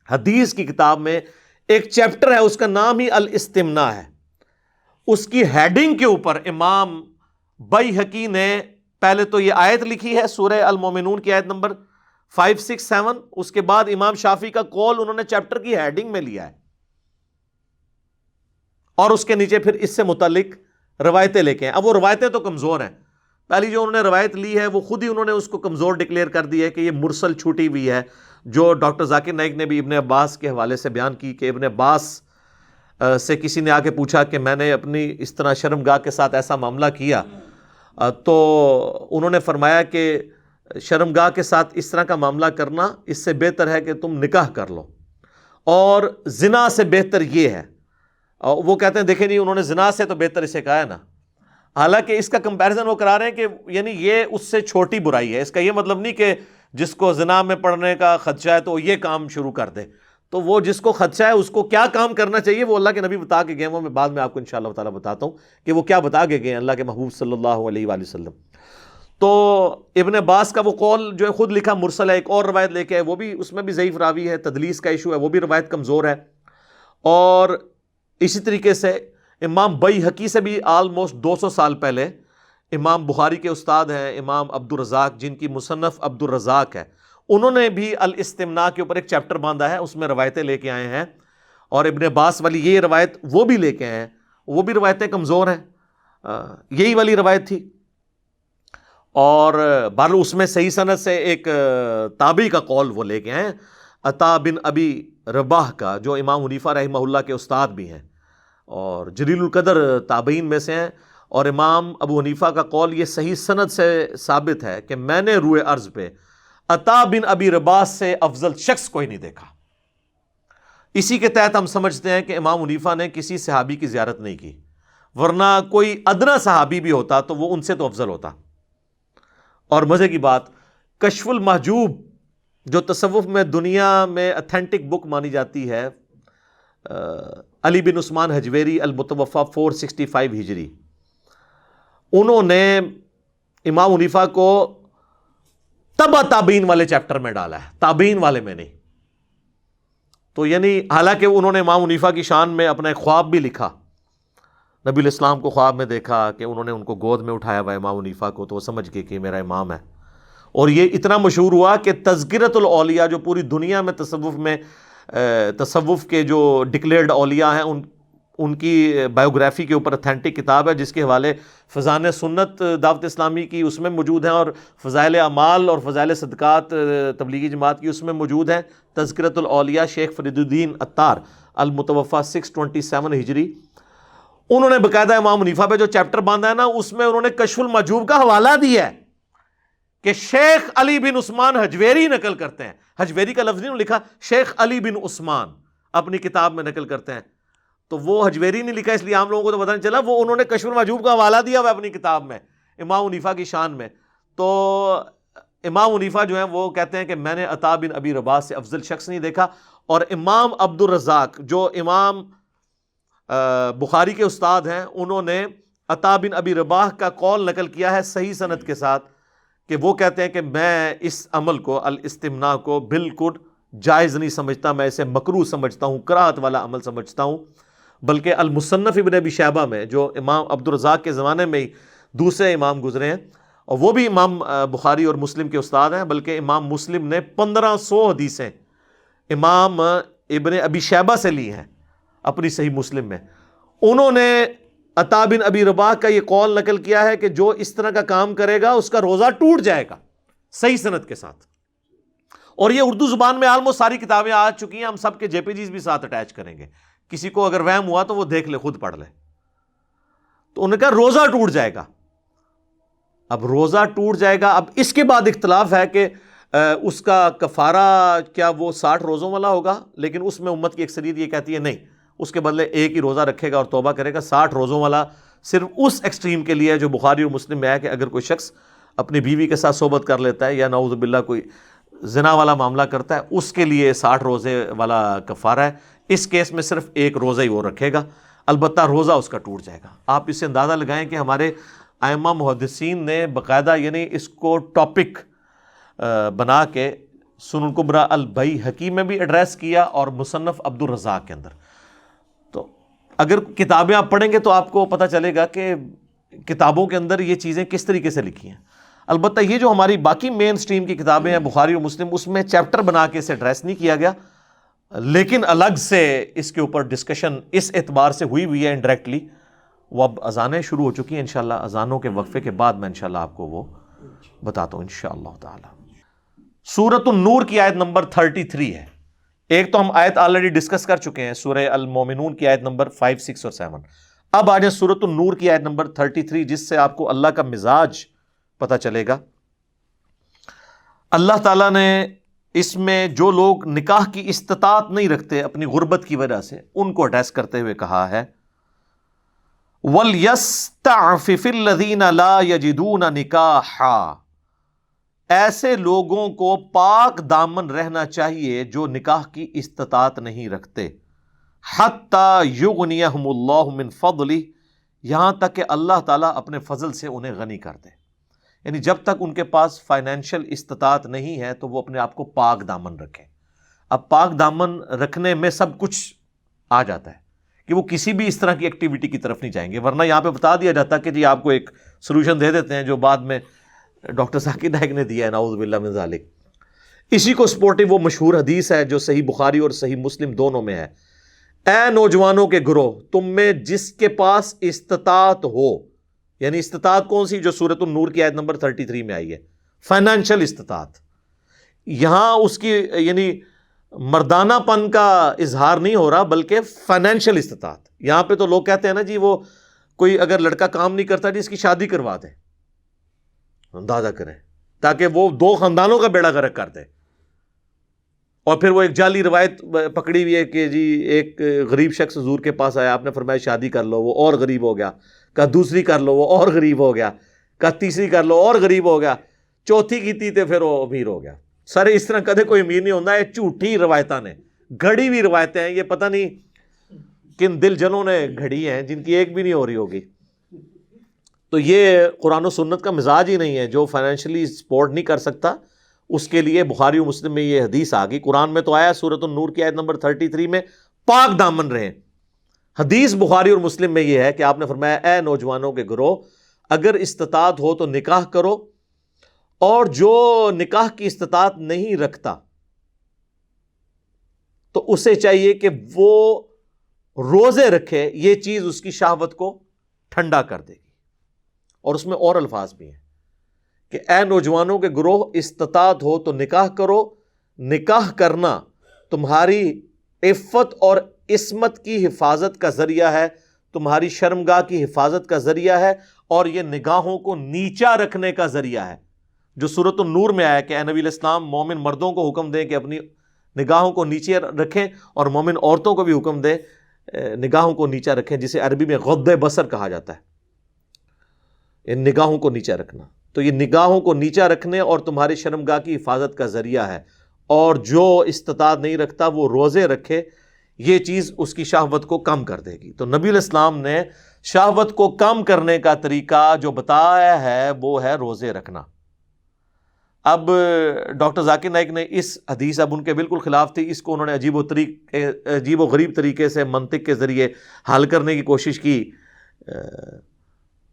حدیث کی کتاب میں ایک چیپٹر ہے، اس کا نام ہی الاستمناء ہے، اس کی ہیڈنگ کے اوپر امام بیہقی نے پہلے تو یہ آیت لکھی ہے سورہ المومنون کی آیت نمبر 5، 6، 7، اس کے بعد امام شافعی کا قول انہوں نے چیپٹر کی ہیڈنگ میں لیا ہے، اور اس کے نیچے پھر اس سے متعلق روایتیں لے کے ہیں۔ اب وہ روایتیں تو کمزور ہیں، پہلی جو انہوں نے روایت لی ہے وہ خود ہی انہوں نے اس کو کمزور ڈکلیئر کر دی ہے کہ یہ مرسل چھوٹی ہوئی ہے، جو ڈاکٹر ذاکر نائک نے بھی ابن عباس کے حوالے سے بیان کی کہ ابن عباس سے کسی نے آ کے پوچھا کہ میں نے اپنی اس طرح شرمگاہ کے ساتھ ایسا معاملہ کیا، تو انہوں نے فرمایا کہ شرمگاہ کے ساتھ اس طرح کا معاملہ کرنا اس سے بہتر ہے کہ تم نکاح کر لو، اور زنا سے بہتر یہ ہے۔ وہ کہتے ہیں دیکھیں نہیں، انہوں نے زنا سے تو بہتر اسے کہا ہے نا، حالانکہ اس کا کمپیریزن وہ کرا رہے ہیں کہ یعنی یہ اس سے چھوٹی برائی ہے، اس کا یہ مطلب نہیں کہ جس کو زنا میں پڑنے کا خدشہ ہے تو یہ کام شروع کر دے، تو وہ جس کو خدشہ ہے اس کو کیا کام کرنا چاہیے وہ اللہ کے نبی بتا کے گئے، وہ میں بعد میں آپ کو انشاءاللہ تعالیٰ بتاتا ہوں کہ وہ کیا بتا کے گئے اللہ کے محبوب صلی اللہ علیہ وآلہ وسلم۔ تو ابن عباس کا وہ قول جو ہے خود لکھا مرسل ہے، ایک اور روایت لے کے ہے، وہ بھی اس میں بھی ضعیف راوی ہے، تدلیس کا ایشو ہے، وہ بھی روایت کمزور ہے، اور اسی طریقے سے امام بیہقی سے بھی آلموسٹ 200 سال پہلے امام بخاری کے استاد ہیں امام عبد الرزاق، جن کی مصنف عبد الرزاق ہے، انہوں نے بھی الاستمناء کے اوپر ایک چیپٹر باندھا ہے، اس میں روایتیں لے کے آئے ہیں، اور ابن عباس والی یہ روایت وہ بھی لے کے آئے ہیں، وہ بھی روایتیں کمزور ہیں، یہی والی روایت تھی، اور بہرحال اس میں صحیح سند سے ایک تابعی کا قول وہ لے کے آئے ہیں، عطا بن ابی رباح کا، جو امام حنیفہ رحمہ اللہ کے استاد بھی ہیں اور جلیل القدر تابعین میں سے ہیں، اور امام ابو حنیفہ کا قول یہ صحیح سند سے ثابت ہے کہ میں نے روئے ارض پہ عطا بن ابی رباح سے افضل شخص کوئی نہیں دیکھا۔ اسی کے تحت ہم سمجھتے ہیں کہ امام حنیفہ نے کسی صحابی کی زیارت نہیں کی، ورنہ کوئی ادنا صحابی بھی ہوتا تو وہ ان سے تو افضل ہوتا۔ اور مزے کی بات، کشف المحجوب جو تصوف میں دنیا میں اتھینٹک بک مانی جاتی ہے، علی بن عثمان حجویری المتوفا 465 ہجری، انہوں نے امام حنیفہ کو تبع تابعین والے چیپٹر میں ڈالا ہے، تابعین والے میں نہیں۔ تو یعنی حالانکہ انہوں نے امام حنیفہ کی شان میں اپنا ایک خواب بھی لکھا، نبی الاسلام کو خواب میں دیکھا کہ انہوں نے ان کو گود میں اٹھایا ہوا امام حنیفہ کو، تو وہ سمجھ گئے کہ میرا امام ہے، اور یہ اتنا مشہور ہوا کہ تذکرۃ الاولیاء جو پوری دنیا میں تصوف کے جو ڈکلیئرڈ اولیاء ہیں ان کی بایوگرافی کے اوپر اتھینٹک کتاب ہے جس کے حوالے فضائل سنت دعوت اسلامی کی اس میں موجود ہیں، اور فضائل اعمال اور فضائل صدقات تبلیغی جماعت کی اس میں موجود ہیں۔ تذکرۃ الاولیاء شیخ فرید الدین عطار المتوفیٰ 627 ہجری، انہوں نے باقاعدہ امام حنیفہ پہ جو چیپٹر باندھا ہے نا، اس میں انہوں نے کشف المحجوب کا حوالہ دیا ہے کہ شیخ علی بن عثمان حجویری نقل کرتے ہیں، حجویری کا لفظ نہیں لکھا، شیخ علی بن عثمان اپنی کتاب میں نقل کرتے ہیں، تو وہ حجویری نہیں لکھا اس لیے عام لوگوں کو تو پتہ نہیں چلا، وہ انہوں نے کشف المحجوب کا حوالہ دیا ہوا اپنی کتاب میں امام حنیفہ کی شان میں۔ تو امام حنیفہ جو ہیں وہ کہتے ہیں کہ میں نے عطا بن ابی رباح سے افضل شخص نہیں دیکھا، اور امام عبد الرزاق جو امام بخاری کے استاد ہیں، انہوں نے عطا بن ابی رباح کا قول نقل کیا ہے صحیح سند کے ساتھ، کہ وہ کہتے ہیں کہ میں اس عمل کو الاستمناء کو بالکل جائز نہیں سمجھتا، میں اسے مکروہ سمجھتا ہوں، کراہت والا عمل سمجھتا ہوں، بلکہ المصنف ابن ابی شیبہ میں جو امام عبد الرزاق کے زمانے میں ہی دوسرے امام گزرے ہیں، اور وہ بھی امام بخاری اور مسلم کے استاد ہیں، بلکہ امام مسلم نے 1500 حدیثیں امام ابن ابی شیبہ سے لی ہیں اپنی صحیح مسلم میں۔ انہوں نے عطا بن ابی رباح کا یہ قول نقل کیا ہے کہ جو اس طرح کا کام کرے گا اس کا روزہ ٹوٹ جائے گا، صحیح سند کے ساتھ، اور یہ اردو زبان میں آلموسٹ ساری کتابیں آ چکی ہیں، ہم سب کے جے پی جیز بھی ساتھ اٹیچ کریں گے، کسی کو اگر وہم ہوا تو وہ دیکھ لے، خود پڑھ لے۔ تو انہوں نے کہا روزہ ٹوٹ جائے گا۔ اب روزہ ٹوٹ جائے گا، اب اس کے بعد اختلاف ہے کہ اس کا کفارہ کیا وہ 60 روزوں والا ہوگا، لیکن اس میں امت کی اکثریت یہ کہتی ہے نہیں، اس کے بدلے ایک ہی روزہ رکھے گا اور توبہ کرے گا۔ 60 روزوں والا صرف اس ایکسٹریم کے لیے ہے جو بخاری اور مسلم میں ہے کہ اگر کوئی شخص اپنی بیوی کے ساتھ صحبت کر لیتا ہے یا نعوذ باللہ کوئی زنا والا معاملہ کرتا ہے، اس کے لیے 60 روزے والا کفارہ ہے۔ اس کیس میں صرف ایک روزہ ہی وہ رکھے گا، البتہ روزہ اس کا ٹوٹ جائے گا۔ آپ اس سے اندازہ لگائیں کہ ہمارے ائمہ محدثین نے باقاعدہ یعنی اس کو ٹاپک بنا کے سنن کبریٰ البیہقی میں بھی ایڈریس کیا اور مصنف عبد الرزاق کے اندر۔ تو اگر کتابیں آپ پڑھیں گے تو آپ کو پتہ چلے گا کہ کتابوں کے اندر یہ چیزیں کس طریقے سے لکھی ہیں۔ البتہ یہ جو ہماری باقی مین سٹریم کی کتابیں ہیں بخاری اور مسلم، اس میں چیپٹر بنا کے اسے ایڈریس نہیں کیا گیا، لیکن الگ سے اس کے اوپر ڈسکشن اس اعتبار سے ہوئی ہے انڈائریکٹلی۔ وہ اب اذانیں شروع ہو چکی ہیں، انشاءاللہ اذانوں کے وقفے کے بعد میں انشاءاللہ آپ کو وہ بتاتا ہوں انشاءاللہ تعالی۔ سورۃ النور کی آیت نمبر 33 ہے۔ ایک تو ہم آیت آلریڈی ڈسکس کر چکے ہیں، سورہ المومنون کی آیت نمبر 5، 6 اور 7۔ اب آ جائیں سورۃ النور کی آیت نمبر 33، جس سے آپ کو اللہ کا مزاج پتہ چلے گا۔ اللہ تعالیٰ نے اس میں جو لوگ نکاح کی استطاعت نہیں رکھتے اپنی غربت کی وجہ سے، ان کو ایڈریس کرتے ہوئے کہا ہے وَلْيَسْتَعْفِفِ الَّذِينَ لَا يَجِدُونَ نِكَاحًا، ایسے لوگوں کو پاک دامن رہنا چاہیے جو نکاح کی استطاعت نہیں رکھتے، حَتَّى يُغْنِيَهُمُ اللَّهُ مِنْ فَضْلِهِ، یہاں تک کہ اللہ تعالیٰ اپنے فضل سے انہیں غنی کر دے۔ یعنی جب تک ان کے پاس فائنینشیل استطاعت نہیں ہے تو وہ اپنے آپ کو پاک دامن رکھیں۔ اب پاک دامن رکھنے میں سب کچھ آ جاتا ہے کہ وہ کسی بھی اس طرح کی ایکٹیویٹی کی طرف نہیں جائیں گے، ورنہ یہاں پہ بتا دیا جاتا کہ جی آپ کو ایک سولوشن دے دیتے ہیں جو بعد میں ڈاکٹر ذاکر نائک نے دیا ہے، نعوذ باللہ من ذالک۔ اسی کو سپورٹو وہ مشہور حدیث ہے جو صحیح بخاری اور صحیح مسلم دونوں میں ہے، اے نوجوانوں کے گروہ، تم میں جس کے پاس استطاعت ہو، یعنی استطاعت کون سی؟ جو سورۃ النور کی آیت نمبر 33 میں آئی ہے، فائنینشیل استطاعت۔ یہاں اس کی یعنی مردانہ پن کا اظہار نہیں ہو رہا بلکہ فائنینشیل استطاعت۔ یہاں پہ تو لوگ کہتے ہیں نا جی وہ کوئی اگر لڑکا کام نہیں کرتا جی اس کی شادی کروا دیں، اندازہ کریں، تاکہ وہ 2 خاندانوں کا بیڑا غرق کر دے۔ اور پھر وہ ایک جعلی روایت پکڑی ہوئی ہے کہ جی ایک غریب شخص حضور کے پاس آیا، آپ نے فرمایا شادی کر لو، وہ اور غریب ہو گیا، کہا دوسری کر لو، وہ اور غریب ہو گیا، کہا تیسری کر لو، اور غریب ہو گیا، چوتھی کی تھی تو پھر وہ امیر ہو گیا۔ سارے اس طرح کدے کوئی امیر نہیں ہوتا، یہ جھوٹی روایتیں نے، گھڑی ہوئی روایتیں ہیں، یہ پتہ نہیں کن دل جنوں نے گھڑی ہیں جن کی ایک بھی نہیں ہو رہی ہوگی۔ تو یہ قرآن و سنت کا مزاج ہی نہیں ہے، جو فائنینشلی سپورٹ نہیں کر سکتا اس کے لیے بخاری و مسلم میں یہ حدیث آ گئی۔ قرآن میں تو آیا سورۃ النور کی آیت نمبر 33 میں پاک دامن رہیں، حدیث بخاری اور مسلم میں یہ ہے کہ آپ نے فرمایا اے نوجوانوں کے گروہ، اگر استطاعت ہو تو نکاح کرو، اور جو نکاح کی استطاعت نہیں رکھتا تو اسے چاہیے کہ وہ روزے رکھے یہ چیز اس کی شہوت کو ٹھنڈا کر دے گی. اور اس میں اور الفاظ بھی ہیں کہ اے نوجوانوں کے گروہ استطاعت ہو تو نکاح کرو، نکاح کرنا تمہاری عفت اور عصمت کی حفاظت کا ذریعہ ہے، تمہاری شرمگاہ کی حفاظت کا ذریعہ ہے، اور یہ نگاہوں کو نیچا رکھنے کا ذریعہ ہے. جو سورۃ النور میں آیا کہ اے نبی الاسلام مومن مردوں کو حکم دیں کہ اپنی نگاہوں کو نیچے رکھیں، اور مومن عورتوں کو بھی حکم دیں نگاہوں کو نیچا رکھیں، جسے عربی میں غض بصر کہا جاتا ہے، ان نگاہوں کو نیچا رکھنا. تو یہ نگاہوں کو نیچا رکھنے اور تمہاری شرمگاہ کی حفاظت کا ذریعہ ہے. اور جو استطاعت نہیں رکھتا وہ روزے رکھے، یہ چیز اس کی شہوت کو کم کر دے گی. تو نبی علیہ السلام نے شہوت کو کم کرنے کا طریقہ جو بتایا ہے وہ ہے روزے رکھنا. اب ڈاکٹر ذاکر نائک نے اس حدیث اب ان کے بالکل خلاف تھی، اس کو انہوں نے عجیب و غریب طریقے سے منطق کے ذریعے حل کرنے کی کوشش کی.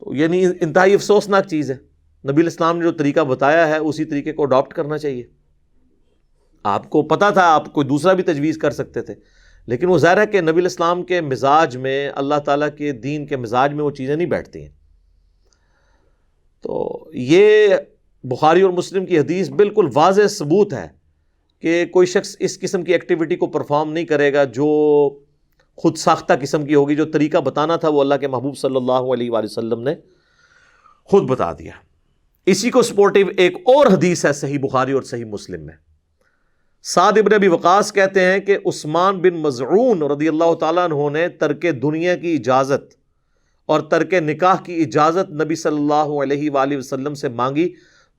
تو یعنی انتہائی افسوسناک چیز ہے. نبی علیہ السلام نے جو طریقہ بتایا ہے اسی طریقے کو اڈاپٹ کرنا چاہیے. آپ کو پتا تھا آپ کوئی دوسرا بھی تجویز کر سکتے تھے، لیکن وہ ظاہر ہے کہ نبی علیہ السلام کے مزاج میں، اللہ تعالیٰ کے دین کے مزاج میں وہ چیزیں نہیں بیٹھتی ہیں. تو یہ بخاری اور مسلم کی حدیث بالکل واضح ثبوت ہے کہ کوئی شخص اس قسم کی ایکٹیویٹی کو پرفارم نہیں کرے گا جو خود ساختہ قسم کی ہوگی. جو طریقہ بتانا تھا وہ اللہ کے محبوب صلی اللہ علیہ وآلہ وسلم نے خود بتا دیا. اسی کو سپورٹیو ایک اور حدیث ہے صحیح بخاری اور صحیح مسلم میں. سعد ابن ابی وقاص کہتے ہیں کہ عثمان بن مظعون رضی اللہ تعالیٰ عنہ نے ترک دنیا کی اجازت اور ترک نکاح کی اجازت نبی صلی اللہ علیہ وآلہ وسلم سے مانگی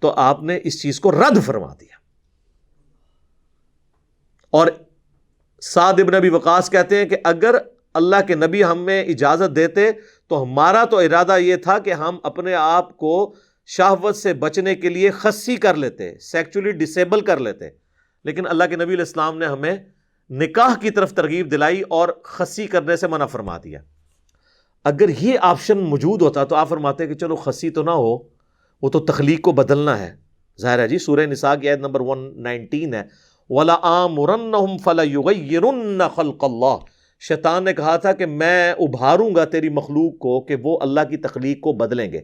تو آپ نے اس چیز کو رد فرما دیا. اور سعد ابن ابی وقاص کہتے ہیں کہ اگر اللہ کے نبی ہمیں اجازت دیتے تو ہمارا تو ارادہ یہ تھا کہ ہم اپنے آپ کو شہوت سے بچنے کے لیے خصی کر لیتے، سیکچولی ڈسیبل کر لیتے، لیکن اللہ کے نبی علیہ السلام نے ہمیں نکاح کی طرف ترغیب دلائی اور خصی کرنے سے منع فرما دیا. اگر یہ آپشن موجود ہوتا تو آپ فرماتے کہ چلو خصی تو نہ ہو، وہ تو تخلیق کو بدلنا ہے. ظاہر ہے جی، سورہ نساء کی آیت نمبر 119 ہے وَلَآمُرَنَّهُمْ فَلَيُغَيِّرُنَّ خَلْقَ اللَّهِ. شیطان نے کہا تھا کہ میں ابھاروں گا تیری مخلوق کو کہ وہ اللہ کی تخلیق کو بدلیں گے.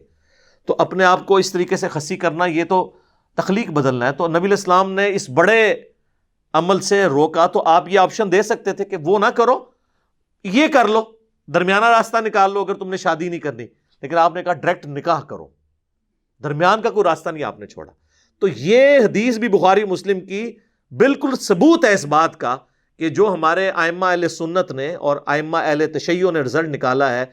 تو اپنے آپ کو اس طریقے سے خصی کرنا یہ تو تخلیق بدلنا ہے. تو نبی علیہ السلام نے اس بڑے عمل سے روکا. تو آپ یہ آپشن دے سکتے تھے کہ وہ نہ کرو، یہ کر لو، درمیانہ راستہ نکال لو اگر تم نے شادی نہیں کرنی. لیکن آپ نے کہا ڈائریکٹ نکاح کرو، درمیان کا کوئی راستہ نہیں آپ نے چھوڑا. تو یہ حدیث بھی بخاری مسلم کی بالکل ثبوت ہے اس بات کا کہ جو ہمارے ائمہ اہل سنت نے اور ائمہ اہل تشیع نے رزلٹ نکالا ہے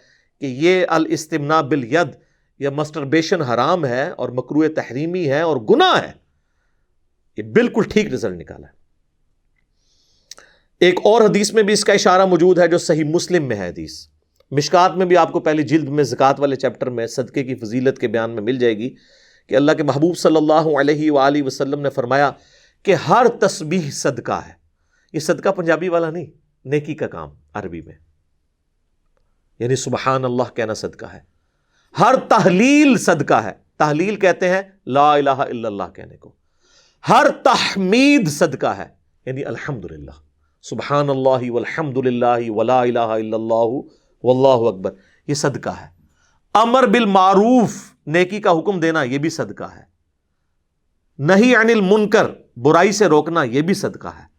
کہ یہ الاستمناء بالید یا مسٹربیشن حرام ہے اور مکروہ تحریمی ہے اور گناہ ہے. یہ بالکل ٹھیک رزلٹ نکالا ہے. ایک اور حدیث میں بھی اس کا اشارہ موجود ہے جو صحیح مسلم میں ہے. حدیث مشکات میں بھی آپ کو پہلی جلد میں زکوٰۃ والے چیپٹر میں صدقے کی فضیلت کے بیان میں مل جائے گی کہ اللہ کے محبوب صلی اللہ علیہ وآلہ وسلم نے فرمایا کہ ہر تسبیح صدقہ ہے. یہ صدقہ پنجابی والا نہیں، نیکی کا کام عربی میں، یعنی سبحان اللہ کہنا صدقہ ہے. ہر تحلیل صدقہ ہے. تحلیل کہتے ہیں لا الہ الا اللہ کہنے کو. ہر تحمید صدقہ ہے، یعنی الحمدللہ، سبحان اللہ والحمد للہ ولا الہ الا اللہ واللہ اکبر، یہ صدقہ ہے. امر بالمعروف، نیکی کا حکم دینا، یہ بھی صدقہ ہے. نہی عن المنکر، برائی سے روکنا، یہ بھی صدقہ ہے.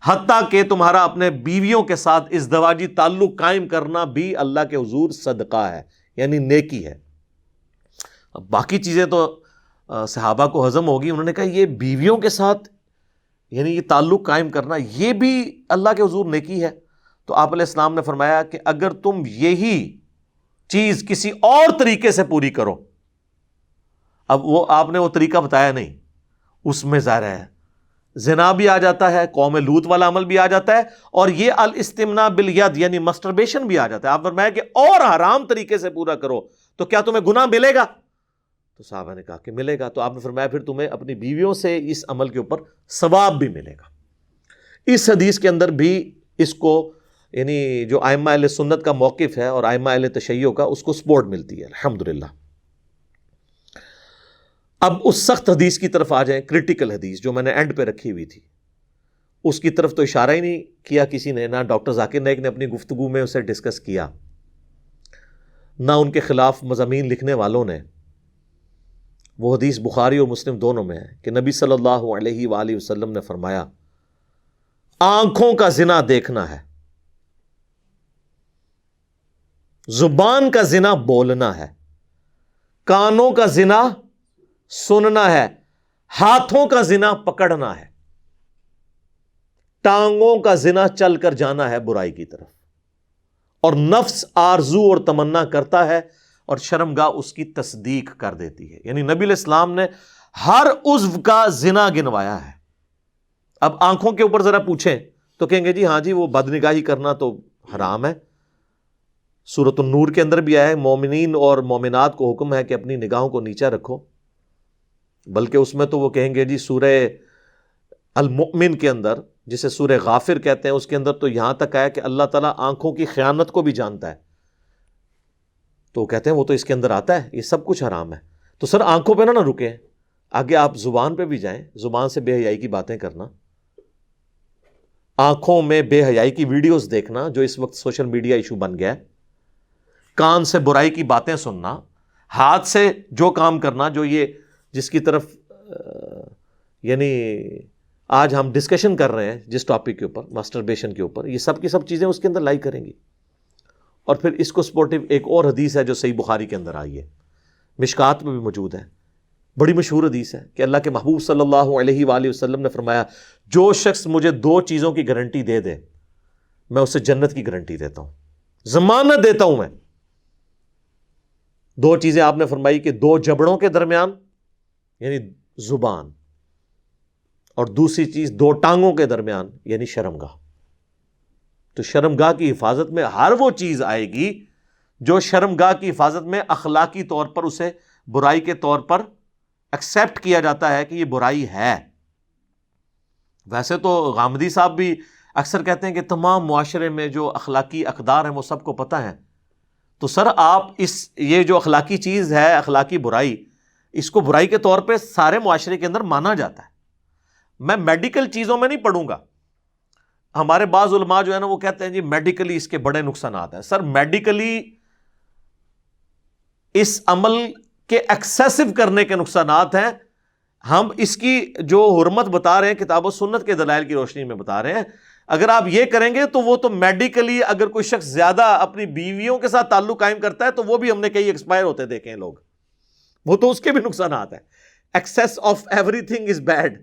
حتیٰ کہ تمہارا اپنے بیویوں کے ساتھ ازدواجی تعلق قائم کرنا بھی اللہ کے حضور صدقہ ہے، یعنی نیکی ہے. اب باقی چیزیں تو صحابہ کو ہضم ہوگی. انہوں نے کہا یہ بیویوں کے ساتھ یعنی یہ تعلق قائم کرنا یہ بھی اللہ کے حضور نیکی ہے. تو آپ علیہ السلام نے فرمایا کہ اگر تم یہی چیز کسی اور طریقے سے پوری کرو، اب وہ آپ نے وہ طریقہ بتایا نہیں، اس میں ظاہر ہے زنا بھی آ جاتا ہے، قوم لوط والا عمل بھی آ جاتا ہے، اور یہ الاستمناء بالید یعنی مسٹربیشن بھی آ جاتا ہے. آپ فرمایا کہ اور حرام طریقے سے پورا کرو تو کیا تمہیں گناہ ملے گا؟ تو صحابہ نے کہا کہ ملے گا. تو آپ نے فرمایا پھر تمہیں اپنی بیویوں سے اس عمل کے اوپر ثواب بھی ملے گا. اس حدیث کے اندر بھی اس کو یعنی جو ائمہ اہل سنت کا موقف ہے اور ائمہ اہل تشیع کا، اس کو سپورٹ ملتی ہے الحمدللہ. اب اس سخت حدیث کی طرف آ جائیں، کریٹیکل حدیث جو میں نے اینڈ پہ رکھی ہوئی تھی. اس کی طرف تو اشارہ ہی نہیں کیا کسی نے، نہ ڈاکٹر ذاکر نائک نے اپنی گفتگو میں اسے ڈسکس کیا، نہ ان کے خلاف مضامین لکھنے والوں نے۔ وہ حدیث بخاری اور مسلم دونوں میں ہے کہ نبی صلی اللہ علیہ وآلہ وسلم نے فرمایا آنکھوں کا زنا دیکھنا ہے، زبان کا زنا بولنا ہے، کانوں کا زنا سننا ہے، ہاتھوں کا زنا پکڑنا ہے، ٹانگوں کا زنا چل کر جانا ہے برائی کی طرف، اور نفس آرزو اور تمنا کرتا ہے اور شرمگاہ اس کی تصدیق کر دیتی ہے۔ یعنی نبی علیہ السلام نے ہر عضو کا زنا گنوایا ہے۔ اب آنکھوں کے اوپر ذرا پوچھیں تو کہیں گے جی ہاں جی وہ بدنگاہی کرنا تو حرام ہے، سورۃ النور کے اندر بھی آیا ہے مومنین اور مومنات کو حکم ہے کہ اپنی نگاہوں کو نیچا رکھو، بلکہ اس میں تو وہ کہیں گے جی سورہ المؤمن کے اندر، جسے سورہ غافر کہتے ہیں، اس کے اندر تو یہاں تک آیا کہ اللہ تعالیٰ آنکھوں کی خیانت کو بھی جانتا ہے، تو وہ کہتے ہیں وہ تو اس کے اندر آتا ہے، یہ سب کچھ حرام ہے۔ تو سر آنکھوں پہ نہ رکیں، آگے آپ زبان پہ بھی جائیں، زبان سے بے حیائی کی باتیں کرنا، آنکھوں میں بے حیائی کی ویڈیوز دیکھنا جو اس وقت سوشل میڈیا ایشو بن گیا ہے، کان سے برائی کی باتیں سننا، ہاتھ سے جو کام کرنا جو یہ جس کی طرف یعنی آج ہم ڈسکشن کر رہے ہیں جس ٹاپک کے اوپر، ماسٹربیشن کے اوپر، یہ سب کی سب چیزیں اس کے اندر لائی کریں گی۔ اور پھر اس کو سپورٹیو ایک اور حدیث ہے جو صحیح بخاری کے اندر آئی ہے، مشکات میں بھی موجود ہے، بڑی مشہور حدیث ہے کہ اللہ کے محبوب صلی اللہ علیہ وآلہ وسلم نے فرمایا جو شخص مجھے دو چیزوں کی گارنٹی دے دے میں اسے جنت کی گارنٹی دیتا ہوں، ضمانت دیتا ہوں میں۔ دو چیزیں آپ نے فرمائی کہ دو جبڑوں کے درمیان یعنی زبان، اور دوسری چیز دو ٹانگوں کے درمیان یعنی شرمگاہ۔ تو شرمگاہ کی حفاظت میں ہر وہ چیز آئے گی جو شرمگاہ کی حفاظت میں اخلاقی طور پر اسے برائی کے طور پر ایکسیپٹ کیا جاتا ہے کہ یہ برائی ہے۔ ویسے تو غامدی صاحب بھی اکثر کہتے ہیں کہ تمام معاشرے میں جو اخلاقی اقدار ہیں وہ سب کو پتہ ہے، تو سر آپ یہ جو اخلاقی چیز ہے، اخلاقی برائی، اس کو برائی کے طور پہ سارے معاشرے کے اندر مانا جاتا ہے۔ میں میڈیکل چیزوں میں نہیں پڑھوں گا، ہمارے بعض علماء جو ہے نا وہ کہتے ہیں جی میڈیکلی اس کے بڑے نقصانات ہیں۔ سر میڈیکلی اس عمل کے ایکسیسو کرنے کے نقصانات ہیں، ہم اس کی جو حرمت بتا رہے ہیں کتاب و سنت کے دلائل کی روشنی میں بتا رہے ہیں۔ اگر آپ یہ کریں گے تو وہ تو میڈیکلی اگر کوئی شخص زیادہ اپنی بیویوں کے ساتھ تعلق قائم کرتا ہے تو وہ بھی ہم نے کئی ایکسپائر ہوتے دیکھے ہیں لوگ، وہ تو اس کے بھی نقصانات ہیں۔ Access of every thing is bad,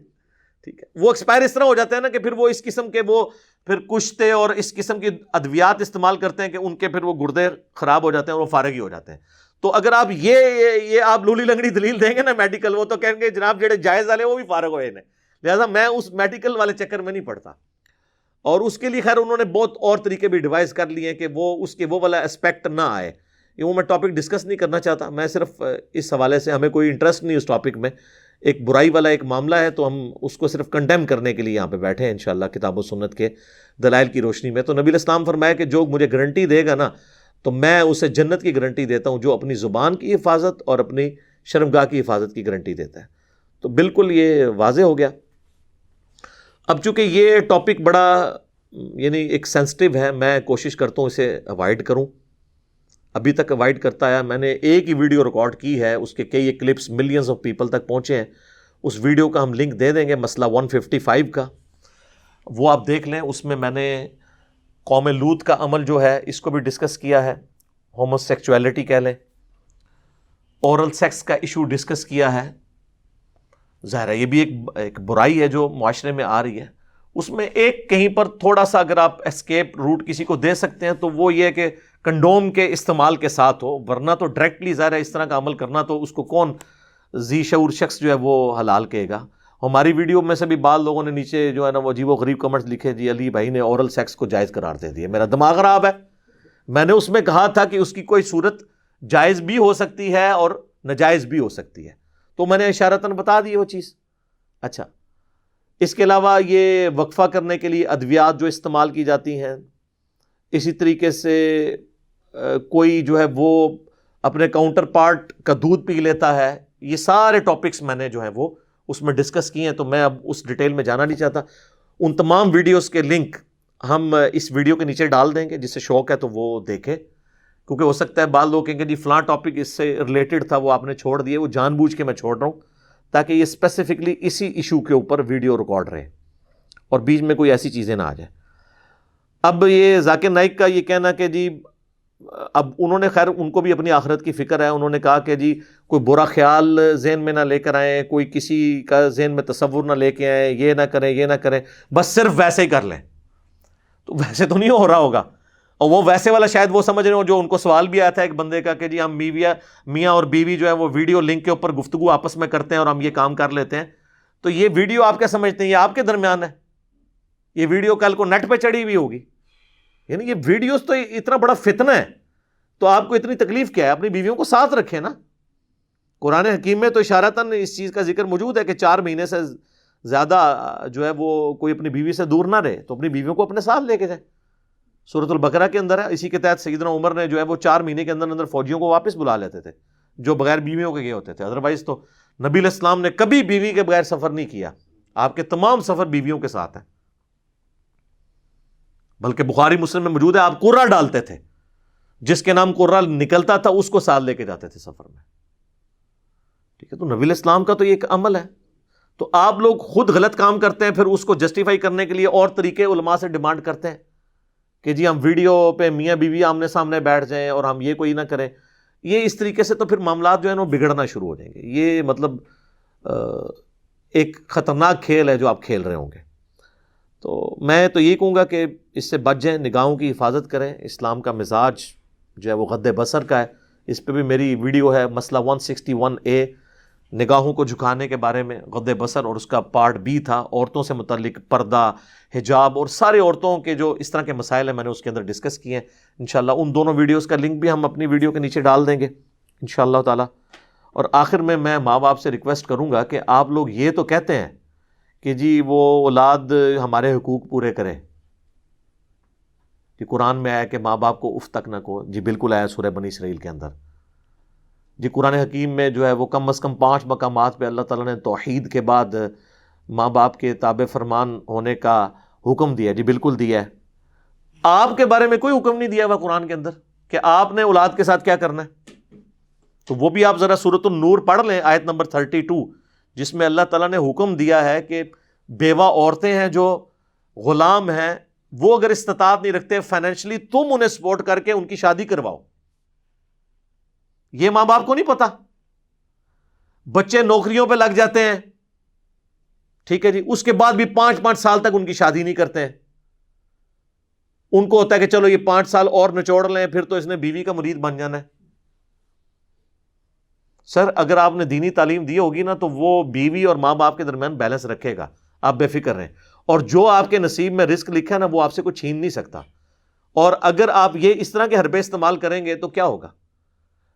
ٹھیک ہے، وہ ایکسپائر اس طرح ہو جاتے ہیں نا کہ پھر وہ اس قسم کے وہ پھر کشتے اور اس قسم کی ادویات استعمال کرتے ہیں کہ ان کے پھر وہ گردے خراب ہو جاتے ہیں اور وہ فارغ ہی ہو جاتے ہیں۔ تو اگر آپ یہ آپ لولی لنگڑی دلیل دیں گے نا میڈیکل، وہ تو کہیں گے جناب جڑے جائز والے وہ بھی فارغ ہوئے ہیں، لہٰذا میں اس میڈیکل والے چکر میں نہیں پڑتا۔ اور اس کے لیے خیر انہوں نے بہت اور طریقے بھی ڈیوائز کر لیے ہیں کہ وہ اس کے وہ والا اسپیکٹ نہ آئے، یہ وہ میں ٹاپک ڈسکس نہیں کرنا چاہتا، میں صرف اس حوالے سے ہمیں کوئی انٹرسٹ نہیں اس ٹاپک میں، ایک برائی والا ایک معاملہ ہے تو ہم اس کو صرف کنڈیم کرنے کے لیے یہاں پہ بیٹھے ہیں انشاءاللہ کتاب و سنت کے دلائل کی روشنی میں۔ تو نبی علیہ السلام فرمایا کہ جو مجھے گارنٹی دے گا نا تو میں اسے جنت کی گارنٹی دیتا ہوں، جو اپنی زبان کی حفاظت اور اپنی شرمگاہ کی حفاظت کی گارنٹی دیتا ہے۔ تو بالکل یہ واضح ہو گیا۔ اب چونکہ یہ ٹاپک بڑا یعنی ایک سینسٹیو ہے، میں کوشش کرتا ہوں اسے اوائڈ کروں، ابھی تک اوائڈ کرتا آیا۔ میں نے ایک ہی ویڈیو ریکارڈ کی ہے، اس کے کئی کلپس ملینز آف پیپل تک پہنچے ہیں، اس ویڈیو کا ہم لنک دے دیں گے، مسئلہ 155 کا، وہ آپ دیکھ لیں۔ اس میں میں نے قوم لوط کا عمل جو ہے اس کو بھی ڈسکس کیا ہے، ہومو سیکچویلٹی کہہ لیں، اورل سیکس کا ایشو ڈسکس کیا ہے۔ ظاہر ہے یہ بھی ایک برائی ہے جو معاشرے میں آ رہی ہے، اس میں ایک کہیں پر تھوڑا سا اگر آپ اسکیپ روٹ کسی کو دے سکتے ہیں تو وہ یہ کہ کنڈوم کے استعمال کے ساتھ ہو، ورنہ تو ڈائریکٹلی ظاہر ہے اس طرح کا عمل کرنا تو اس کو کون ذی شعور شخص جو ہے وہ حلال کہے گا۔ ہماری ویڈیو میں سے بھی بعض لوگوں نے نیچے جو ہے نا وہ عجیب و غریب کمنٹس لکھے، جی علی بھائی نے اورل سیکس کو جائز قرار دے دیا، میرا دماغ خراب ہے۔ میں نے اس میں کہا تھا کہ اس کی کوئی صورت جائز بھی ہو سکتی ہے اور ناجائز بھی ہو سکتی ہے، تو میں نے اشارتاً بتا دی وہ چیز۔ اچھا، اس کے علاوہ یہ وقفہ کرنے کے لیے ادویات جو استعمال کی جاتی ہیں، اسی طریقے سے کوئی جو ہے وہ اپنے کاؤنٹر پارٹ کا دودھ پی لیتا ہے، یہ سارے ٹاپکس میں نے جو ہے وہ اس میں ڈسکس کیے ہیں، تو میں اب اس ڈیٹیل میں جانا نہیں چاہتا۔ ان تمام ویڈیوز کے لنک ہم اس ویڈیو کے نیچے ڈال دیں گے، جس سے شوق ہے تو وہ دیکھے، کیونکہ ہو سکتا ہے بعض لوگ کہیں گے جی فلاں ٹاپک اس سے ریلیٹڈ تھا وہ آپ نے چھوڑ دیے، وہ جان بوجھ کے میں چھوڑ رہا ہوں تاکہ یہ اسپیسیفکلی اسی ایشو کے اوپر ویڈیو ریکارڈ رہے اور بیچ میں کوئی ایسی چیزیں نہ آ جائے۔ اب یہ ذاکر نائک کا یہ کہنا کہ جی اب انہوں نے خیر ان کو بھی اپنی آخرت کی فکر ہے، انہوں نے کہا کہ جی کوئی برا خیال ذہن میں نہ لے کر آئیں، کوئی کسی کا ذہن میں تصور نہ لے کے آئیں، یہ نہ کریں یہ نہ کریں، بس صرف ویسے ہی کر لیں۔ تو ویسے تو نہیں ہو رہا ہوگا، اور وہ ویسے والا شاید وہ سمجھ رہے ہو جو ان کو سوال بھی آیا تھا ایک بندے کا کہ جی ہم میاں اور بیوی جو ہے وہ ویڈیو لنک کے اوپر گفتگو آپس میں کرتے ہیں اور ہم یہ کام کر لیتے ہیں، تو یہ ویڈیو آپ کیا سمجھتے ہیں یہ آپ کے درمیان ہے؟ یہ ویڈیو کل کو نیٹ پہ چڑھی ہوئی ہوگی؟ یعنی یہ ویڈیوز تو اتنا بڑا فتنہ ہے، تو آپ کو اتنی تکلیف کیا ہے؟ اپنی بیویوں کو ساتھ رکھیں نا۔ قرآن حکیم میں تو اشارتاً اس چیز کا ذکر موجود ہے کہ 4 مہینے سے زیادہ جو ہے وہ کوئی اپنی بیوی سے دور نہ رہے، تو اپنی بیویوں کو اپنے ساتھ لے کے جائے۔ سورۃ البقرہ کے اندر ہے، اسی کے تحت سیدنا عمر نے جو ہے وہ 4 مہینے کے اندر فوجیوں کو واپس بلا لیتے تھے جو بغیر بیویوں کے گئے ہوتے تھے، ادروائز تو نبی علیہ السلام نے کبھی بیوی کے بغیر سفر نہیں کیا، آپ کے تمام سفر بیویوں کے ساتھ ہیں۔ بلکہ بخاری مسلم میں موجود ہے آپ قرہ ڈالتے تھے، جس کے نام قرہ نکلتا تھا اس کو ساتھ لے کے جاتے تھے سفر میں، ٹھیک ہے؟ تو نبی علیہ السلام کا تو یہ ایک عمل ہے۔ تو آپ لوگ خود غلط کام کرتے ہیں، پھر اس کو جسٹیفائی کرنے کے لیے اور طریقے علماء سے ڈیمانڈ کرتے ہیں کہ جی ہم ویڈیو پہ میاں بیوی آمنے سامنے بیٹھ جائیں اور ہم یہ کوئی نہ کریں۔ یہ اس طریقے سے تو پھر معاملات جو ہیں وہ بگڑنا شروع ہو جائیں گے۔ یہ مطلب ایک خطرناک کھیل ہے جو آپ کھیل رہے ہوں گے۔ تو میں تو یہ کہوں گا کہ اس سے بچ جائیں، نگاہوں کی حفاظت کریں۔ اسلام کا مزاج جو ہے وہ غض بصر کا ہے، اس پہ بھی میری ویڈیو ہے مسئلہ 161A، نگاہوں کو جھکانے کے بارے میں، غض بصر، اور اس کا پارٹ B تھا عورتوں سے متعلق پردہ، حجاب اور سارے عورتوں کے جو اس طرح کے مسائل ہیں میں نے اس کے اندر ڈسکس کیے ہیں۔ انشاءاللہ ان دونوں ویڈیوز کا لنک بھی ہم اپنی ویڈیو کے نیچے ڈال دیں گے انشاءاللہ تعالی۔ اور آخر میں ماں باپ سے ریکویسٹ کروں گا کہ آپ لوگ یہ تو کہتے ہیں کہ جی وہ اولاد ہمارے حقوق پورے کرے، کہ قرآن میں آیا کہ ماں باپ کو اف تک نہ کہو، جی بالکل آیا سورہ بنی اسرائیل کے اندر۔ جی قرآن حکیم میں جو ہے وہ کم از کم 5 مقامات پہ اللہ تعالیٰ نے توحید کے بعد ماں باپ کے تابع فرمان ہونے کا حکم دیا، جی بالکل دیا ہے۔ آپ کے بارے میں کوئی حکم نہیں دیا ہوا قرآن کے اندر کہ آپ نے اولاد کے ساتھ کیا کرنا ہے۔ تو وہ بھی آپ ذرا سورۃ النور پڑھ لیں، آیت نمبر 32، جس میں اللہ تعالیٰ نے حکم دیا ہے کہ بیوہ عورتیں ہیں جو غلام ہیں، وہ اگر استطاعت نہیں رکھتے فائنینشلی، تم انہیں سپورٹ کر کے ان کی شادی کرواؤ۔ یہ ماں باپ کو نہیں پتا۔ بچے نوکریوں پہ لگ جاتے ہیں، ٹھیک ہے جی، اس کے بعد بھی 5 سال تک ان کی شادی نہیں کرتے ہیں۔ ان کو ہوتا ہے کہ چلو یہ 5 سال اور نچوڑ لیں، پھر تو اس نے بیوی کا مرید بن جانا ہے۔ سر اگر آپ نے دینی تعلیم دی ہوگی نا تو وہ بیوی اور ماں باپ کے درمیان بیلنس رکھے گا، آپ بے فکر رہیں۔ اور جو آپ کے نصیب میں رزق لکھا ہے نا وہ آپ سے کوئی چھین نہیں سکتا۔ اور اگر آپ یہ اس طرح کے حربے استعمال کریں گے تو کیا ہوگا؟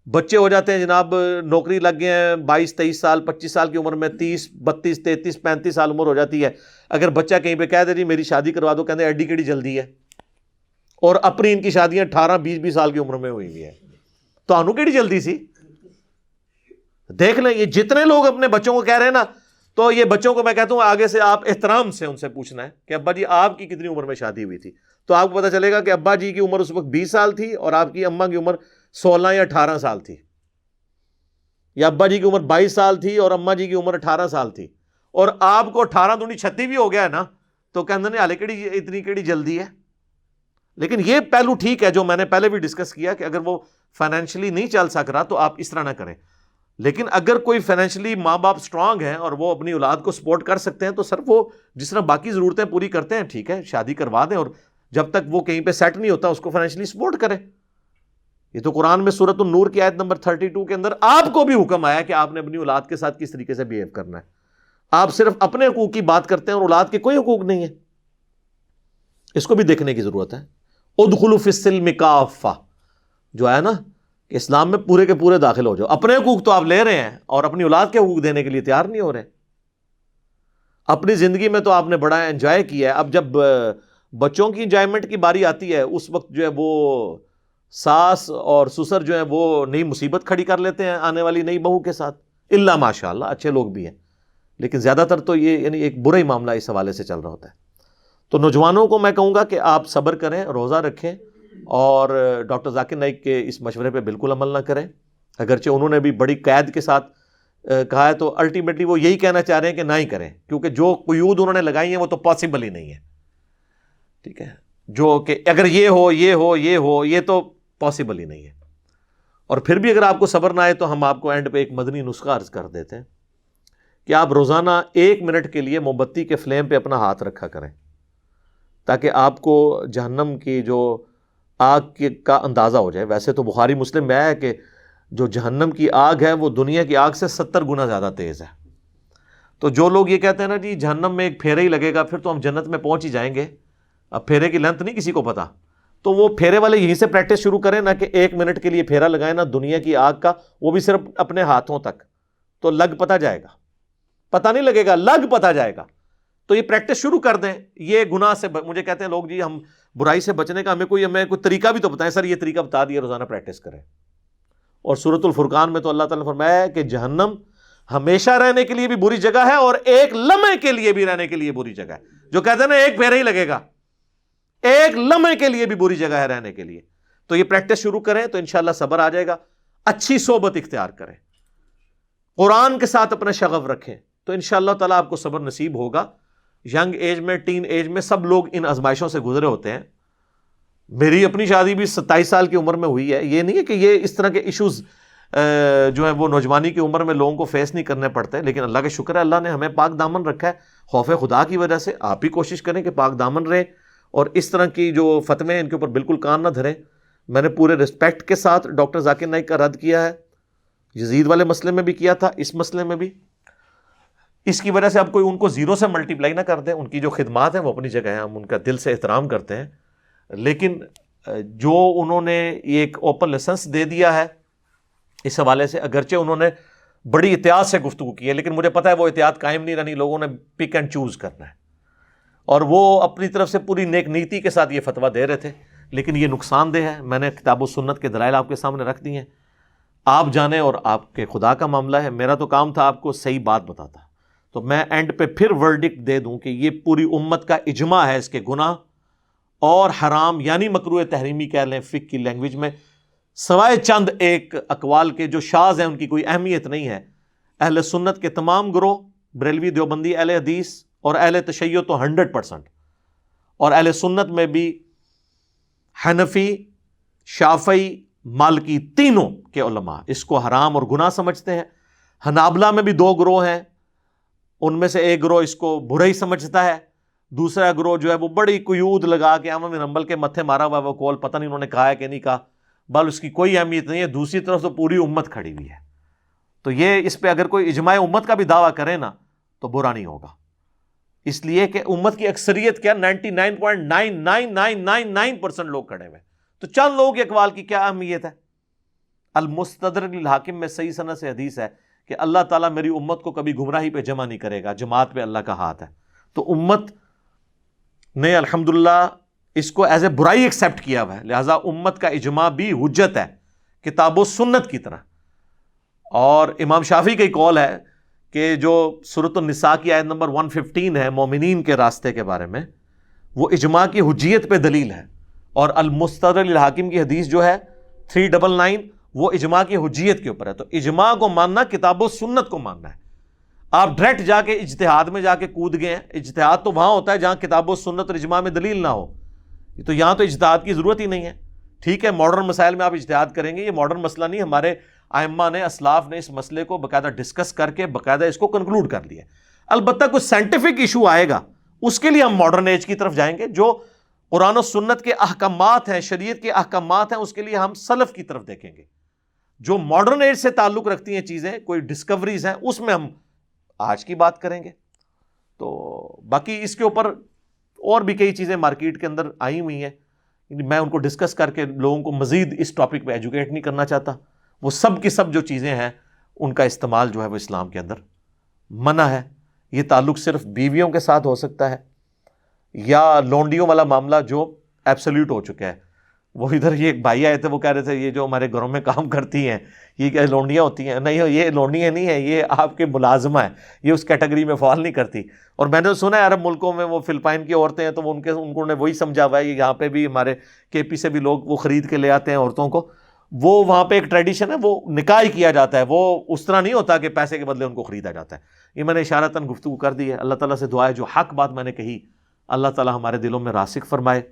بچے ہو جاتے ہیں جناب، نوکری لگ گئے ہیں 22-23 سال 25 سال کی عمر میں، 30 32 33 35 سال عمر ہو جاتی ہے۔ اگر بچہ کہیں پہ کہہ دے جی میری شادی کروا دو، کہتے ہیں ایڈی کیڑی جلدی ہے، اور اپنی ان کی شادیاں 18 20 سال کی عمر میں ہوئی ہوئی ہے، تو انو کیڑی جلدی سی؟ دیکھ لیں یہ جتنے لوگ اپنے بچوں کو کہہ رہے ہیں نا، تو یہ بچوں کو میں کہتا ہوں آگے سے آپ احترام سے ان سے پوچھنا ہے کہ ابا جی آپ کی کتنی عمر میں شادی ہوئی تھی، تو آپ کو پتہ چلے گا کہ ابا جی کی عمر اس وقت 20 سال تھی اور آپ کی اماں کی عمر 16 یا 18 سال تھی، یا ابا جی کی عمر 22 سال تھی اور اماں جی کی عمر 18 سال تھی، اور آپ کو 18 دونی 36 بھی ہو گیا ہے نا، تو کہنے نے حالے کیڑی اتنی کیڑی جلدی ہے۔ لیکن یہ پہلو ٹھیک ہے جو میں نے پہلے بھی ڈسکس کیا کہ اگر وہ فائنینشلی نہیں چل سک رہا تو آپ اس طرح نہ کریں۔ لیکن اگر کوئی فائنینشلی ماں باپ سٹرانگ ہیں اور وہ اپنی اولاد کو سپورٹ کر سکتے ہیں تو سر وہ جس طرح باقی ضرورتیں پوری کرتے ہیں، ٹھیک ہے شادی کروا دیں، اور جب تک وہ کہیں پہ سیٹ نہیں ہوتا اس کو فائنینشلی سپورٹ کریں۔ یہ تو قرآن میں سورۃ النور کی آیت نمبر 32 کے اندر آپ کو بھی حکم آیا کہ آپ نے اپنی اولاد کے ساتھ کس طریقے سے بیہیو کرنا ہے۔ آپ صرف اپنے حقوق کی بات کرتے ہیں اور اولاد کے کوئی حقوق نہیں ہے، اس کو بھی دیکھنے کی ضرورت ہے۔ ادخلوا فی السلم کافہ جو ہے نا کہ اسلام میں پورے کے پورے داخل ہو جاؤ۔ اپنے حقوق تو آپ لے رہے ہیں اور اپنی اولاد کے حقوق دینے کے لیے تیار نہیں ہو رہے۔ اپنی زندگی میں تو آپ نے بڑا انجوائے کیا ہے، اب جب بچوں کی انجوائمنٹ کی باری آتی ہے اس وقت جو ہے وہ ساس اور سسر جو ہیں وہ نئی مصیبت کھڑی کر لیتے ہیں آنے والی نئی بہو کے ساتھ، الا ماشاء اللہ اچھے لوگ بھی ہیں، لیکن زیادہ تر تو یہ یعنی ایک برا ہی معاملہ اس حوالے سے چل رہا ہوتا ہے۔ تو نوجوانوں کو میں کہوں گا کہ آپ صبر کریں، روزہ رکھیں، اور ڈاکٹر ذاکر نائک کے اس مشورے پہ بالکل عمل نہ کریں، اگرچہ انہوں نے بھی بڑی قید کے ساتھ کہا ہے، تو الٹیمیٹلی وہ یہی کہنا چاہ رہے ہیں کہ نہ ہی کریں، کیونکہ جو قیود انہوں نے لگائی ہیں وہ تو پاسبل ہی نہیں ہے، ٹھیک ہے، جو کہ اگر یہ ہو یہ ہو یہ ہو، یہ تو پاسبل ہی نہیں ہے۔ اور پھر بھی اگر آپ کو صبر نہ آئے تو ہم آپ کو اینڈ پہ ایک مدنی نسخہ عرض کر دیتے ہیں کہ آپ روزانہ 1 منٹ کے لیے موم بتی کے فلیم پہ اپنا ہاتھ رکھا کریں، تاکہ آپ کو جہنم کی جو آگ کا اندازہ ہو جائے۔ ویسے تو بخاری مسلم میں ہے کہ جو جہنم کی آگ ہے وہ دنیا کی آگ سے 70 گنا زیادہ تیز ہے۔ تو جو لوگ یہ کہتے ہیں نا جی جہنم میں ایک پھیرا ہی لگے گا پھر تو ہم جنت میں پہنچ ہی جائیں گے، اب پھیرے کی لینتھ نہیں کسی کو پتا، تو وہ پھیرے والے یہیں سے پریکٹس شروع کریں، نہ کہ 1 منٹ کے لیے پھیرا لگائیں، نہ دنیا کی آگ کا، وہ بھی صرف اپنے ہاتھوں تک، تو لگ پتہ جائے گا، پتہ نہیں لگے گا، لگ پتہ جائے گا۔ تو یہ پریکٹس شروع کر دیں۔ یہ گناہ سے مجھے کہتے ہیں لوگ جی ہم برائی سے بچنے کا ہمیں کوئی طریقہ بھی تو بتائیں۔ سر یہ طریقہ بتا دیا، روزانہ پریکٹس کریں۔ اور سورۃ الفرقان میں تو اللہ تعالیٰ نے فرمایا ہے کہ جہنم ہمیشہ رہنے کے لیے بھی بری جگہ ہے اور ایک لمحے کے لیے بھی رہنے کے لیے بری جگہ ہے۔ جو کہتے ہیں نا ایک پھیرا ہی لگے گا، ایک لمحے کے لیے بھی بری جگہ ہے رہنے کے لیے۔ تو یہ پریکٹس شروع کریں تو انشاءاللہ صبر آ جائے گا۔ اچھی صحبت اختیار کریں، قرآن کے ساتھ اپنا شغف رکھیں، تو انشاءاللہ تعالیٰ آپ کو صبر نصیب ہوگا۔ ینگ ایج میں، ٹین ایج میں سب لوگ ان آزمائشوں سے گزرے ہوتے ہیں۔ میری اپنی شادی بھی 27 سال کی عمر میں ہوئی ہے۔ یہ نہیں ہے کہ یہ اس طرح کے ایشوز جو ہیں وہ نوجوانی کی عمر میں لوگوں کو فیس نہیں کرنے پڑتے، لیکن اللہ کا شکر ہے اللہ نے ہمیں پاک دامن رکھا ہے خوف خدا کی وجہ سے۔ آپ بھی کوشش کریں کہ پاک دامن رہیں اور اس طرح کی جو فتوے ہیں ان کے اوپر بالکل کان نہ دھریں۔ میں نے پورے رسپیکٹ کے ساتھ ڈاکٹر ذاکر نائک کا رد کیا ہے، یزید والے مسئلے میں بھی کیا تھا، اس مسئلے میں بھی۔ اس کی وجہ سے اب کوئی ان کو زیرو سے ملٹیپلائی نہ کر دیں، ان کی جو خدمات ہیں وہ اپنی جگہ ہیں، ہم ان کا دل سے احترام کرتے ہیں، لیکن جو انہوں نے ایک اوپن لائسنس دے دیا ہے اس حوالے سے، اگرچہ انہوں نے بڑی احتیاط سے گفتگو کی ہے، لیکن مجھے پتہ ہے وہ احتیاط قائم نہیں رہنی، لوگوں نے پک اینڈ چوز کرنا ہے، اور وہ اپنی طرف سے پوری نیک نیتی کے ساتھ یہ فتویٰ دے رہے تھے، لیکن یہ نقصان دہ ہے۔ میں نے کتاب و سنت کے دلائل آپ کے سامنے رکھ دی ہیں، آپ جانیں، اور آپ کے خدا کا معاملہ ہے، میرا تو کام تھا آپ کو صحیح بات بتاتا۔ تو میں اینڈ پہ پھر ورڈکٹ دے دوں کہ یہ پوری امت کا اجماع ہے اس کے گناہ اور حرام، یعنی مکروہ تحریمی کہہ لیں فقہ کی لینگویج میں، سوائے چند ایک اقوال کے جو شاذ ہیں، ان کی کوئی اہمیت نہیں ہے۔ اہل سنت کے تمام گروہ، بریلوی، دیوبندی، اہل حدیث اور اہل تشیع تو 100%، اور اہل سنت میں بھی حنفی، شافعی، مالکی، تینوں کے علماء اس کو حرام اور گناہ سمجھتے ہیں۔ حنابلہ میں بھی 2 گروہ ہیں، ان میں سے ایک گروہ اس کو برا ہی سمجھتا ہے، دوسرا گروہ جو ہے وہ بڑی قیود لگا کے احمد بن حنبل کے متھے مارا ہوا ہے، وہ قول پتہ نہیں انہوں نے کہا ہے کہ نہیں کہا، بل اس کی کوئی اہمیت نہیں ہے۔ دوسری طرف تو پوری امت کھڑی ہوئی ہے، تو یہ اس پہ اگر کوئی اجماع امت کا بھی دعویٰ کرے نا تو برا نہیں ہوگا، اس لیے کہ امت کی اکثریت کیا 99.99999% لوگ کھڑے ہوئے، تو چند لوگوں کے اقوال کی کیا اہمیت ہے۔ المستدرک للحاکم میں صحیح سند سے حدیث ہے کہ اللہ تعالیٰ میری امت کو کبھی گمراہی پہ جمع نہیں کرے گا، جماعت پہ اللہ کا ہاتھ ہے۔ تو امت نے الحمدللہ اس کو ایز اے برائی ایکسیپٹ کیا ہوا ہے، لہٰذا امت کا اجماع بھی حجت ہے کتاب و سنت کی طرح۔ اور امام شافعی کا قول ہے کہ جو سورۃ النساء کی آیت نمبر 115 ہے مومنین کے راستے کے بارے میں، وہ اجماع کی حجیت پہ دلیل ہے، اور المستدرک للحاکم کی حدیث جو ہے 399 وہ اجماع کی حجیت کے اوپر ہے۔ تو اجماع کو ماننا کتاب و سنت کو ماننا ہے۔ آپ ڈائریکٹ جا کے اجتہاد میں جا کے کود گئے ہیں، اجتہاد تو وہاں ہوتا ہے جہاں کتاب و سنت اور اجماع میں دلیل نہ ہو، تو یہاں تو اجتہاد کی ضرورت ہی نہیں ہے۔ ٹھیک ہے ماڈرن مسائل میں آپ اجتہاد کریں گے، یہ ماڈرن مسئلہ نہیں، ہمارے ائمہ نے، اسلاف نے اس مسئلے کو باقاعدہ ڈسکس کر کے باقاعدہ اس کو کنکلوڈ کر لیا۔ البتہ کچھ سائنٹیفک ایشو آئے گا، اس کے لیے ہم ماڈرن ایج کی طرف جائیں گے، جو قرآن و سنت کے احکامات ہیں، شریعت کے احکامات ہیں، اس کے لیے ہم سلف کی طرف دیکھیں گے۔ جو ماڈرن ایج سے تعلق رکھتی ہیں چیزیں، کوئی ڈسکوریز ہیں، اس میں ہم آج کی بات کریں گے۔ تو باقی اس کے اوپر اور بھی کئی چیزیں مارکیٹ کے اندر آئی ہوئی ہیں، میں ان کو ڈسکس کر کے لوگوں کو مزید اس ٹاپک پہ ایجوکیٹ نہیں کرنا چاہتا۔ وہ سب کی سب جو چیزیں ہیں ان کا استعمال جو ہے وہ اسلام کے اندر منع ہے۔ یہ تعلق صرف بیویوں کے ساتھ ہو سکتا ہے، یا لونڈیوں والا معاملہ جو ایبسلیوٹ ہو چکا ہے، وہ ادھر یہ ایک بھائی آئے تھے، وہ کہہ رہے تھے یہ جو ہمارے گھروں میں کام کرتی ہیں یہ کیا لونڈیاں ہوتی ہیں؟ نہیں، یہ لونڈیاں نہیں ہیں، یہ آپ کے ملازمہ ہیں، یہ اس کیٹیگری میں فال نہیں کرتی۔ اور میں نے سنا ہے عرب ملکوں میں وہ فلپائن کی عورتیں ہیں تو وہ ان کو نے وہی سمجھا ہوا ہے، یہاں پہ بھی ہمارے کے پی سے بھی لوگ وہ خرید کے لے آتے ہیں عورتوں کو، وہ وہاں پہ ایک ٹریڈیشن ہے، وہ نکاح کیا جاتا ہے، وہ اس طرح نہیں ہوتا کہ پیسے کے بدلے ان کو خریدا جاتا ہے۔ یہ میں نے اشارتاً گفتگو کر دی ہے۔ اللہ تعالیٰ سے دعا ہے جو حق بات میں نے کہی اللہ تعالیٰ ہمارے دلوں میں راسخ فرمائے،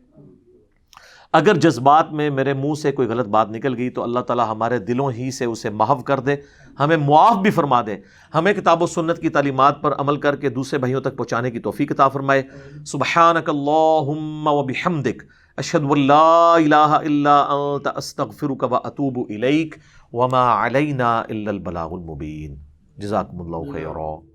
اگر جذبات میں میرے منہ سے کوئی غلط بات نکل گئی تو اللہ تعالیٰ ہمارے دلوں ہی سے اسے محو کر دے، ہمیں معاف بھی فرما دے، ہمیں کتاب و سنت کی تعلیمات پر عمل کر کے دوسرے بھائیوں تک پہنچانے کی توفیق عطا فرمائے۔ سبحانک اللہم و بحمدک، اشہد ان لا الہ الا انت، استغفرک و اتوب الیک، وما علینا الا البلاغ المبین۔ جزاکم اللہ خیرا۔